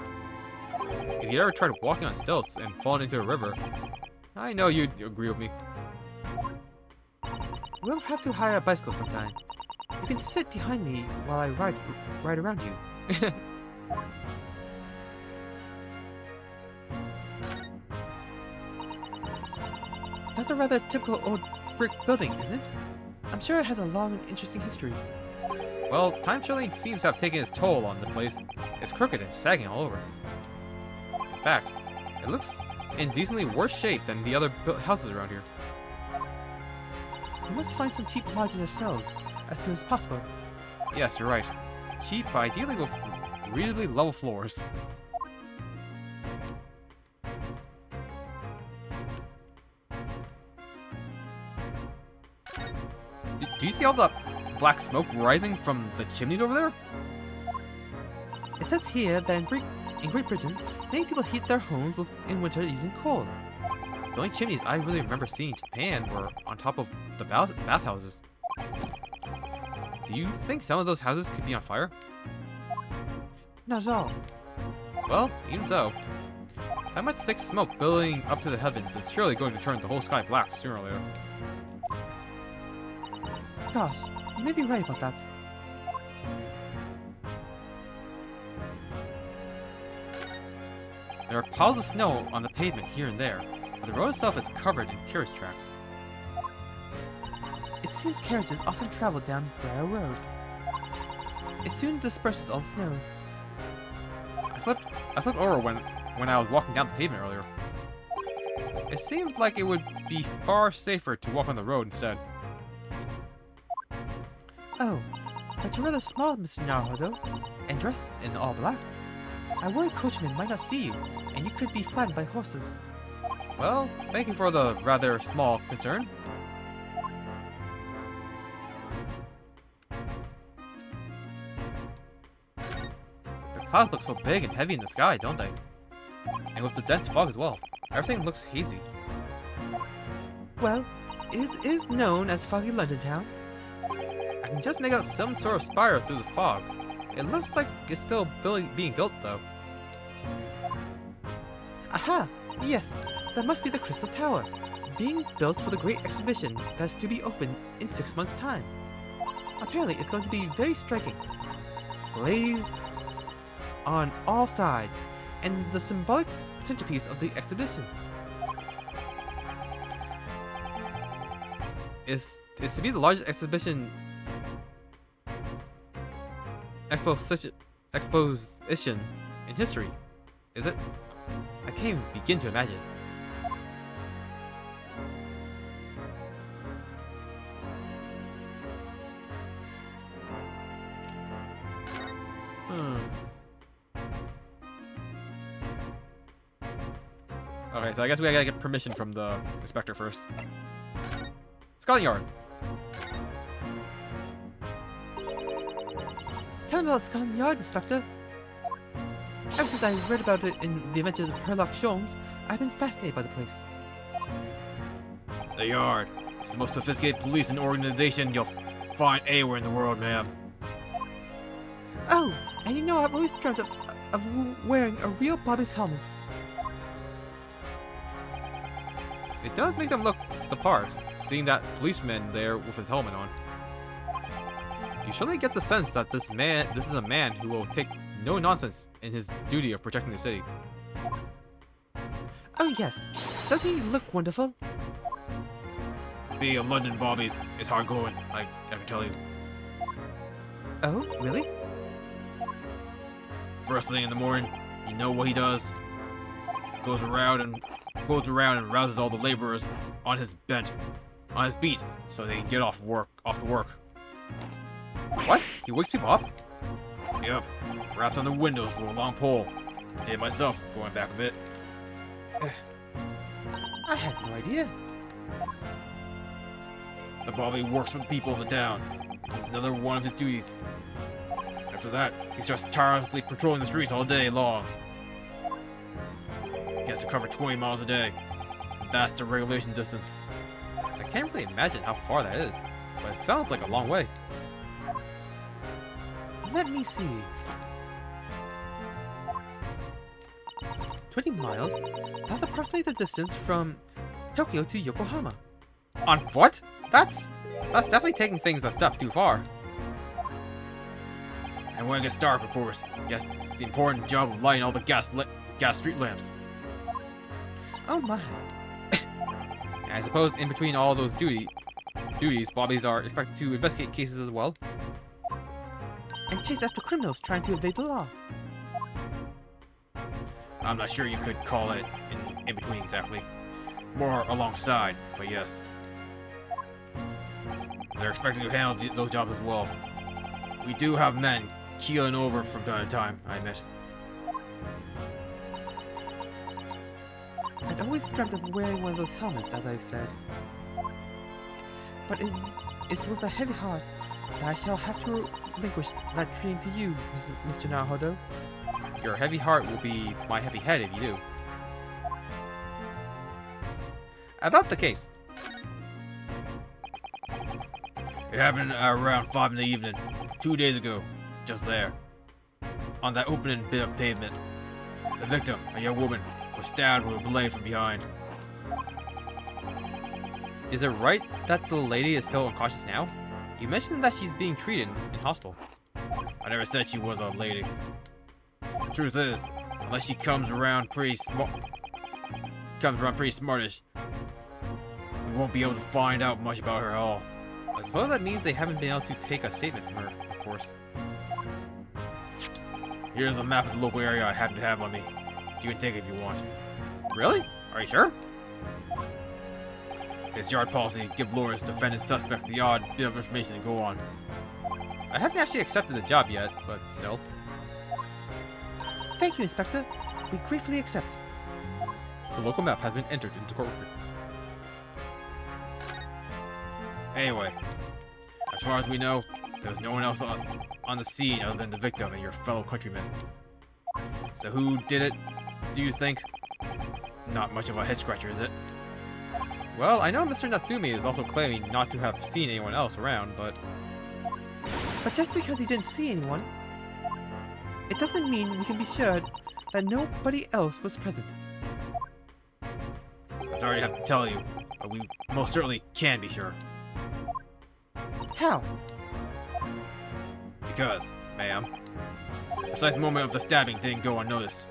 Speaker 1: If you ever tried walking on stilts and fallen into a river, I know you'd agree with me.
Speaker 4: We'll have to hire a bicycle sometime. You can sit behind me while I ride around you. That's a rather typical old brick building, isn't it? I'm sure it has a long and interesting history.
Speaker 1: Well, time surely seems to have taken its toll on the place. It's crooked and sagging all over. In fact, it looks in decently worse shape than the other houses around here.
Speaker 4: We must find some cheap lodging ourselves as soon as possible.
Speaker 1: Yes, you're right. Cheap, but ideally reasonably level floors. Do you see all the black smoke rising from the chimneys over there?
Speaker 4: It says here that in Great Britain, many people heat their homes in winter using coal.
Speaker 1: The only chimneys I really remember seeing in Japan were on top of the bathhouses. Do you think some of those houses could be on fire?
Speaker 4: Not at all.
Speaker 1: Well, even so, that much thick smoke billowing up to the heavens is surely going to turn the whole sky black sooner or later.
Speaker 4: Gosh, you may be right about that.
Speaker 1: There are piles of snow on the pavement here and there, but the road itself is covered in carriage tracks.
Speaker 4: It seems carriages often travel down Briar Road. It soon disperses all the snow.
Speaker 1: I flipped over when I was walking down the pavement earlier. It seemed like it would be far safer to walk on the road instead.
Speaker 4: Oh, but you're rather small, Mr. Naruhodo, and dressed in all black. I worry coachmen might not see you, and you could be flattened by horses.
Speaker 1: Well, thank you for the rather small concern. The clouds look so big and heavy in the sky, don't they? And with the dense fog as well. Everything looks hazy.
Speaker 4: Well, it is known as Foggy London Town.
Speaker 1: I can just make out some sort of spire through the fog. It looks like it's still being built, though.
Speaker 4: Aha! Yes, that must be the Crystal Tower, being built for the Great Exhibition that's to be opened in 6 months' time. Apparently, it's going to be very striking. Glazed on all sides, and the symbolic centerpiece of the exhibition.
Speaker 1: Is to be the largest exposition in history, is it? I can't even begin to imagine. Okay, so I guess we gotta get permission from the inspector first. Scotland Yard.
Speaker 4: Tell me about Scotland Yard, Inspector. Ever since I read about it in The Adventures of Sherlock Sholmes, I've been fascinated by the place.
Speaker 2: The Yard. It's the most sophisticated police and organization you'll find anywhere in the world, ma'am.
Speaker 4: Oh, and you know I've always dreamt of wearing a real Bobby's helmet.
Speaker 1: It does make them look the part, seeing that policeman there with his helmet on. You surely get the sense that this is a man who will take no nonsense in his duty of protecting the city.
Speaker 4: Oh yes, doesn't he look wonderful?
Speaker 2: Being a London Bobby is hard going, I can tell you.
Speaker 4: Oh, really?
Speaker 2: First thing in the morning, you know what he does? Goes around and rouses all the laborers on his beat, so they can get off to work.
Speaker 1: What? He wakes people up?
Speaker 2: Yep. Raps on the windows with a long pole. Did it myself, going back a bit.
Speaker 4: I had no idea.
Speaker 2: The Bobby works for the people of the town. It's just another one of his duties. After that, he starts tirelessly patrolling the streets all day long. He has to cover 20 miles a day. That's the regulation distance.
Speaker 1: I can't really imagine how far that is, but it sounds like a long way.
Speaker 4: Let me see. 20 miles? That's approximately the distance from Tokyo to Yokohama.
Speaker 1: On foot? That's definitely taking things a step too far.
Speaker 2: And when it gets dark, of course, he has the important job of lighting all the gas street lamps.
Speaker 4: Oh my.
Speaker 1: And I suppose in between all those duties, Bobbies are expected to investigate cases as well.
Speaker 4: And chase after criminals trying to evade the law.
Speaker 2: I'm not sure you could call it in between exactly. More alongside, but yes. They're expected to handle those jobs as well. We do have men keeling over from time to time, I admit.
Speaker 4: I'd always dreamt of wearing one of those helmets, as I've said. But it's with a heavy heart that I shall have to relinquish that dream to you, Mr. Naruhodo.
Speaker 1: Your heavy heart will be my heavy head if you do. About the case.
Speaker 2: It happened around 5 in the evening, 2 days ago, just there. On that opening bit of pavement. The victim, a young woman, was stabbed with a blade from behind.
Speaker 1: Is it right that the lady is still unconscious now? You mentioned that she's being treated in hospital.
Speaker 2: I never said she was a lady. Truth is, unless she comes around pretty smartish, we won't be able to find out much about her at all.
Speaker 1: I suppose that means they haven't been able to take a statement from her, of course.
Speaker 2: Here's a map of the local area I happen to have on me. You can take it if you want.
Speaker 1: Really? Are you sure?
Speaker 2: It's yard policy. Give lawyers, defendants, suspects the odd bit of information to go on.
Speaker 1: I haven't actually accepted the job yet, but still.
Speaker 4: Thank you, Inspector. We gratefully accept.
Speaker 1: The local map has been entered into court record.
Speaker 2: Anyway, as far as we know, there's no one else on the scene other than the victim and your fellow countrymen. So who did it, do you think? Not much of a head-scratcher, is it?
Speaker 1: Well, I know Mr. Natsumi is also claiming not to have seen anyone else around, but...
Speaker 4: But just because he didn't see anyone, it doesn't mean we can be sure that nobody else was present.
Speaker 2: I'm sorry to have to tell you, but we most certainly can be sure.
Speaker 4: How?
Speaker 2: Because, ma'am, the precise moment of the stabbing didn't go unnoticed.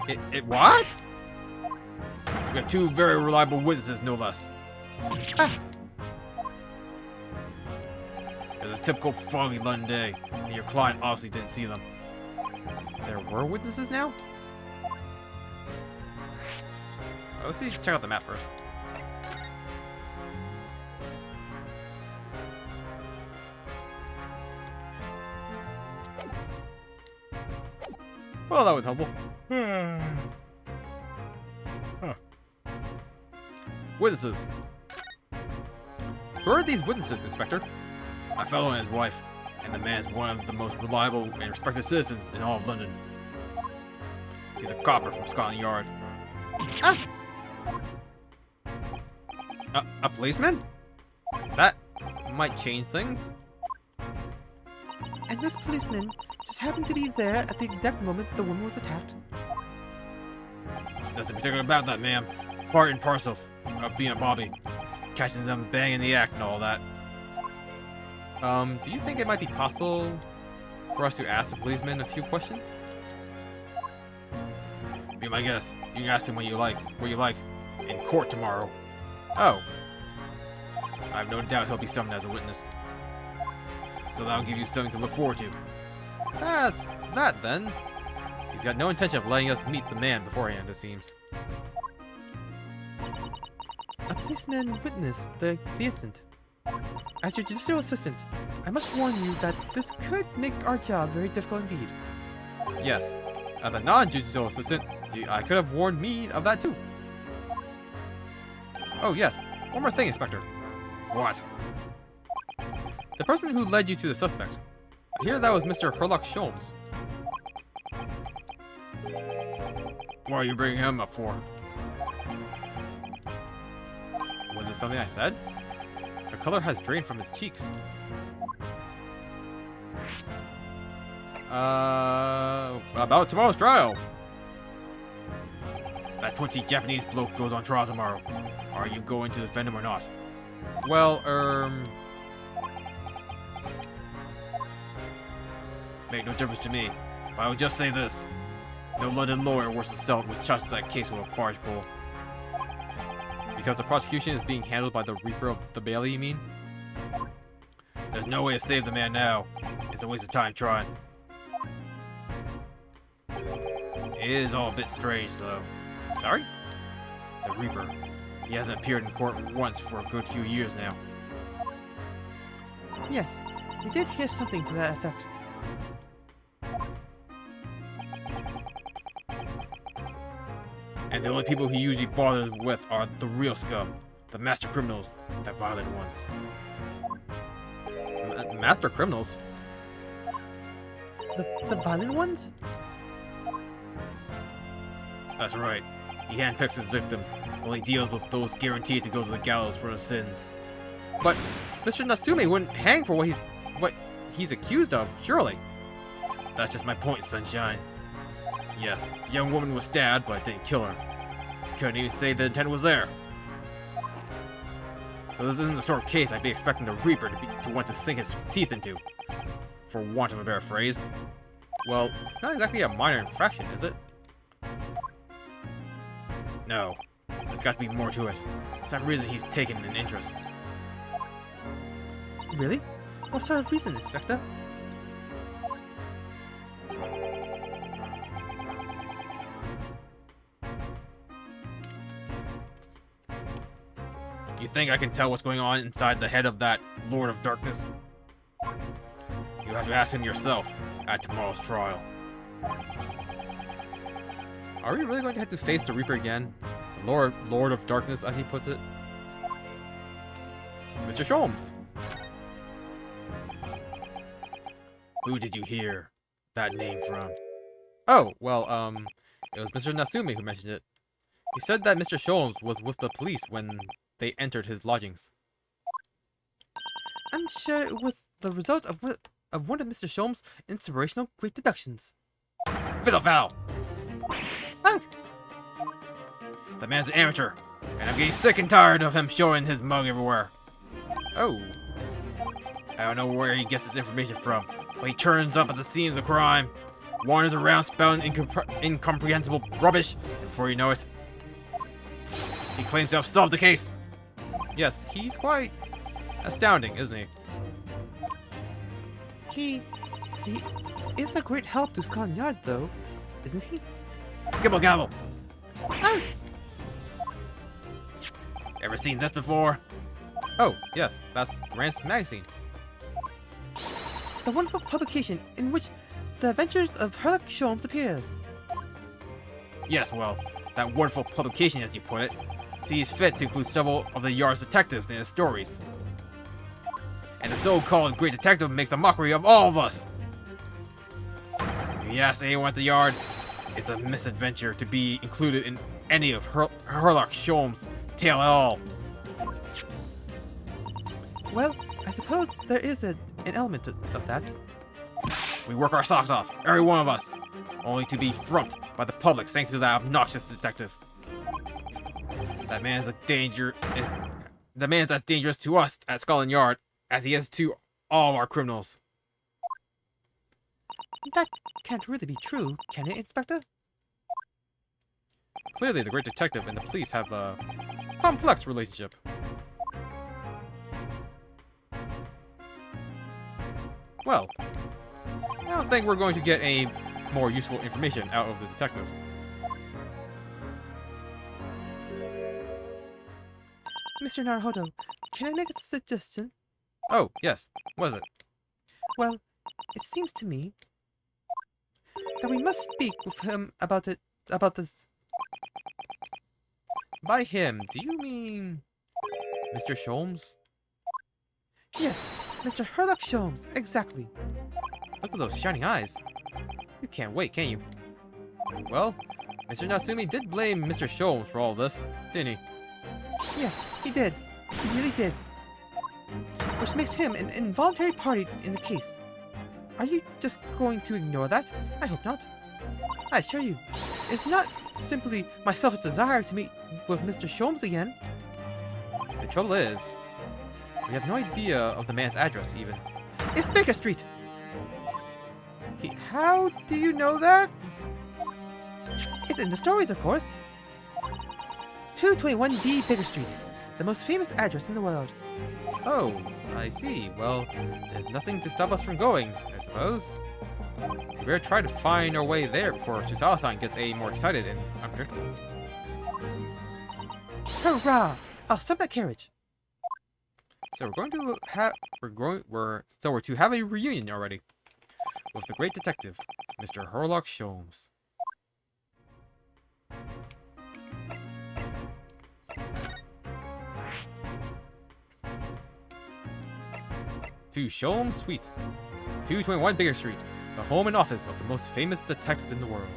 Speaker 1: It what?
Speaker 2: We have 2 very reliable witnesses, no less.
Speaker 4: Ah!
Speaker 2: It was a typical foggy London day, and your client obviously didn't see them.
Speaker 1: There were witnesses now? Let's see, check out the map first. Well, that was helpful. Witnesses. Who are these witnesses, Inspector?
Speaker 2: My fellow and his wife, and the man's one of the most reliable and respected citizens in all of London. He's a copper from Scotland Yard.
Speaker 1: Ah! A policeman? That might change things.
Speaker 4: And this policeman just happened to be there at the exact moment the woman was attacked.
Speaker 2: Nothing particular about that, ma'am. Part and parcel of being a bobby. Catching them banging the act and all that.
Speaker 1: Do you think it might be possible for us to ask the policeman a few questions?
Speaker 2: Be my guest. You can ask him what you like, in court tomorrow.
Speaker 1: Oh.
Speaker 2: I have no doubt he'll be summoned as a witness. So that'll give you something to look forward to.
Speaker 1: That's that then. He's got no intention of letting us meet the man beforehand, it seems.
Speaker 4: A policeman witnessed the incident. As your judicial assistant, I must warn you that this could make our job very difficult indeed.
Speaker 1: Yes. As a non-judicial assistant, I could have warned me of that too. Oh yes, one more thing, Inspector.
Speaker 2: What?
Speaker 1: The person who led you to the suspect. I hear that was Mr. Herlock Sholmes.
Speaker 2: What are you bringing him up for?
Speaker 1: Was it something I said? The color has drained from his cheeks. About tomorrow's trial.
Speaker 2: That 20 Japanese bloke goes on trial tomorrow. Are you going to defend him or not?
Speaker 1: Well,
Speaker 2: Make no difference to me, but I will just say this. No London lawyer wants to sell it with shots that case with a barge pole.
Speaker 1: because the prosecution is being handled by the Reaper of the Bailey, you mean?
Speaker 2: There's no way to save the man now. It's a waste of time trying. It is all a bit strange, though.
Speaker 1: Sorry?
Speaker 2: The Reaper. He hasn't appeared in court once for a good few years now.
Speaker 4: Yes, we did hear something to that effect.
Speaker 2: And the only people he usually bothers with are the real scum, the master criminals, the violent ones.
Speaker 1: Master criminals?
Speaker 4: The violent ones?
Speaker 2: That's right. He handpicks his victims, only deals with those guaranteed to go to the gallows for their sins.
Speaker 1: But Mr. Natsume wouldn't hang for what he's accused of, surely.
Speaker 2: That's just my point, Sunshine. Yes, the young woman was stabbed, but I didn't kill her. Couldn't even say the intent was there. So this isn't the sort of case I'd be expecting the Reaper to want to sink his teeth into, for want of a better phrase.
Speaker 1: Well, it's not exactly a minor infraction, is it?
Speaker 2: No, there's got to be more to it. Some reason he's taken an interest.
Speaker 4: Really? What sort of reason, Inspector?
Speaker 2: You think I can tell what's going on inside the head of that Lord of Darkness? You have to ask him yourself at tomorrow's trial.
Speaker 1: Are we really going to have to face the Reaper again? The Lord of Darkness, as he puts it? Mr. Sholmes!
Speaker 2: Who did you hear that name from?
Speaker 1: Oh, well, it was Mr. Natsume who mentioned it. He said that Mr. Sholmes was with the police when they entered his lodgings.
Speaker 4: I'm sure it was the result of one of Mr. Sholmes' inspirational great deductions.
Speaker 2: Fiddle foul!
Speaker 4: Oh,
Speaker 2: The man's an amateur, and I'm getting sick and tired of him showing his mug everywhere.
Speaker 1: Oh,
Speaker 2: I don't know where he gets his information from, but he turns up at the scene of the crime, wanders around spouting incomprehensible rubbish, and before you know it, he claims to have solved the case.
Speaker 1: yes, he's quite astounding, isn't he?
Speaker 4: he is a great help to Scotland Yard, though, isn't he?
Speaker 2: Gibble gabble!
Speaker 4: Oh,
Speaker 2: Ever seen this before?
Speaker 1: Oh, yes, that's Rance Magazine.
Speaker 4: the wonderful publication in which the adventures of Sherlock Sholmes appears.
Speaker 2: Yes, well, that wonderful publication, as you put it, sees fit to include several of the Yard's detectives in his stories. And the so-called great detective makes a mockery of all of us. If you ask anyone at the Yard, it's a misadventure to be included in any of Sherlock Sholmes' tale at all.
Speaker 4: Well, I suppose there is an element of that.
Speaker 2: We work our socks off, every one of us, only to be frumped by the public thanks to that obnoxious detective. That man's a danger. The man's as dangerous to us at Scotland Yard as he is to all of our criminals.
Speaker 4: That can't really be true, can it, Inspector?
Speaker 1: Clearly, the great detective and the police have a complex relationship. Well, I don't think we're going to get any more useful information out of the detective.
Speaker 4: Mr. Naruhodo, can I make a suggestion?
Speaker 1: Oh, yes. What is it?
Speaker 4: Well, it seems to me that we must speak with him about this.
Speaker 1: By him, do you mean Mr. Sholmes?
Speaker 4: Yes, Mr. Sherlock Sholmes, exactly.
Speaker 1: Look at those shining eyes. You can't wait, can you? Well, Mr. Natsumi did blame Mr. Sholmes for all this, didn't he?
Speaker 4: Yes, he did. He really did. Which makes him an involuntary party in the case. Are you just going to ignore that? I hope not. I assure you, it's not simply my selfish desire to meet with Mr. Sholmes again.
Speaker 1: The trouble is, we have no idea of the man's address, even.
Speaker 4: It's Baker Street!
Speaker 1: How do you know that?
Speaker 4: It's in the stories, of course. 221B Baker Street, the most famous address in the world.
Speaker 1: Oh, I see. Well, there's nothing to stop us from going, I suppose. We better try to find our way there before Susawa-san gets any more excited and unpredictable.
Speaker 4: Hurrah! I'll stop that carriage.
Speaker 1: So we're to have a reunion already with the great detective, Mr. Sherlock Sholmes. to Sholmes Suite, 221 Baker Street, the home and office of the most famous detective in the world.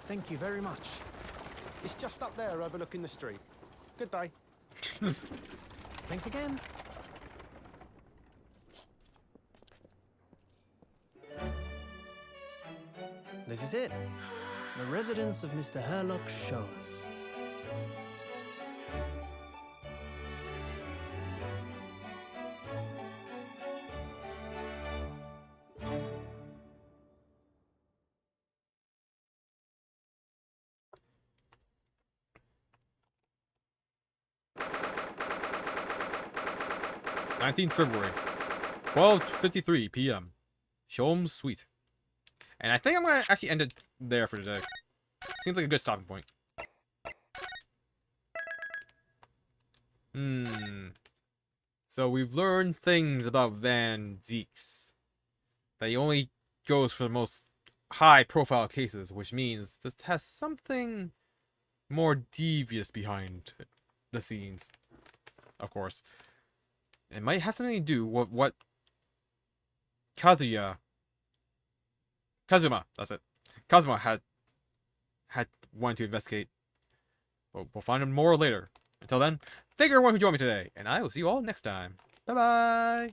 Speaker 5: Thank you very much. It's just up there overlooking the street. Good day. Thanks again. This is it. The residence of Mr. Herlock Sholmes.
Speaker 1: February, 12:53 p.m. Sholmes Suite. And I think I'm gonna actually end it there for today. Seems like a good stopping point. So we've learned things about Van Zeeks. That he only goes for the most high-profile cases, which means this has something more devious behind the scenes. Of course. It might have something to do with what Kazuma, that's it. Kazuma had wanted to investigate. We'll find out more later. Until then, thank you everyone who joined me today, and I will see you all next time. Bye-bye!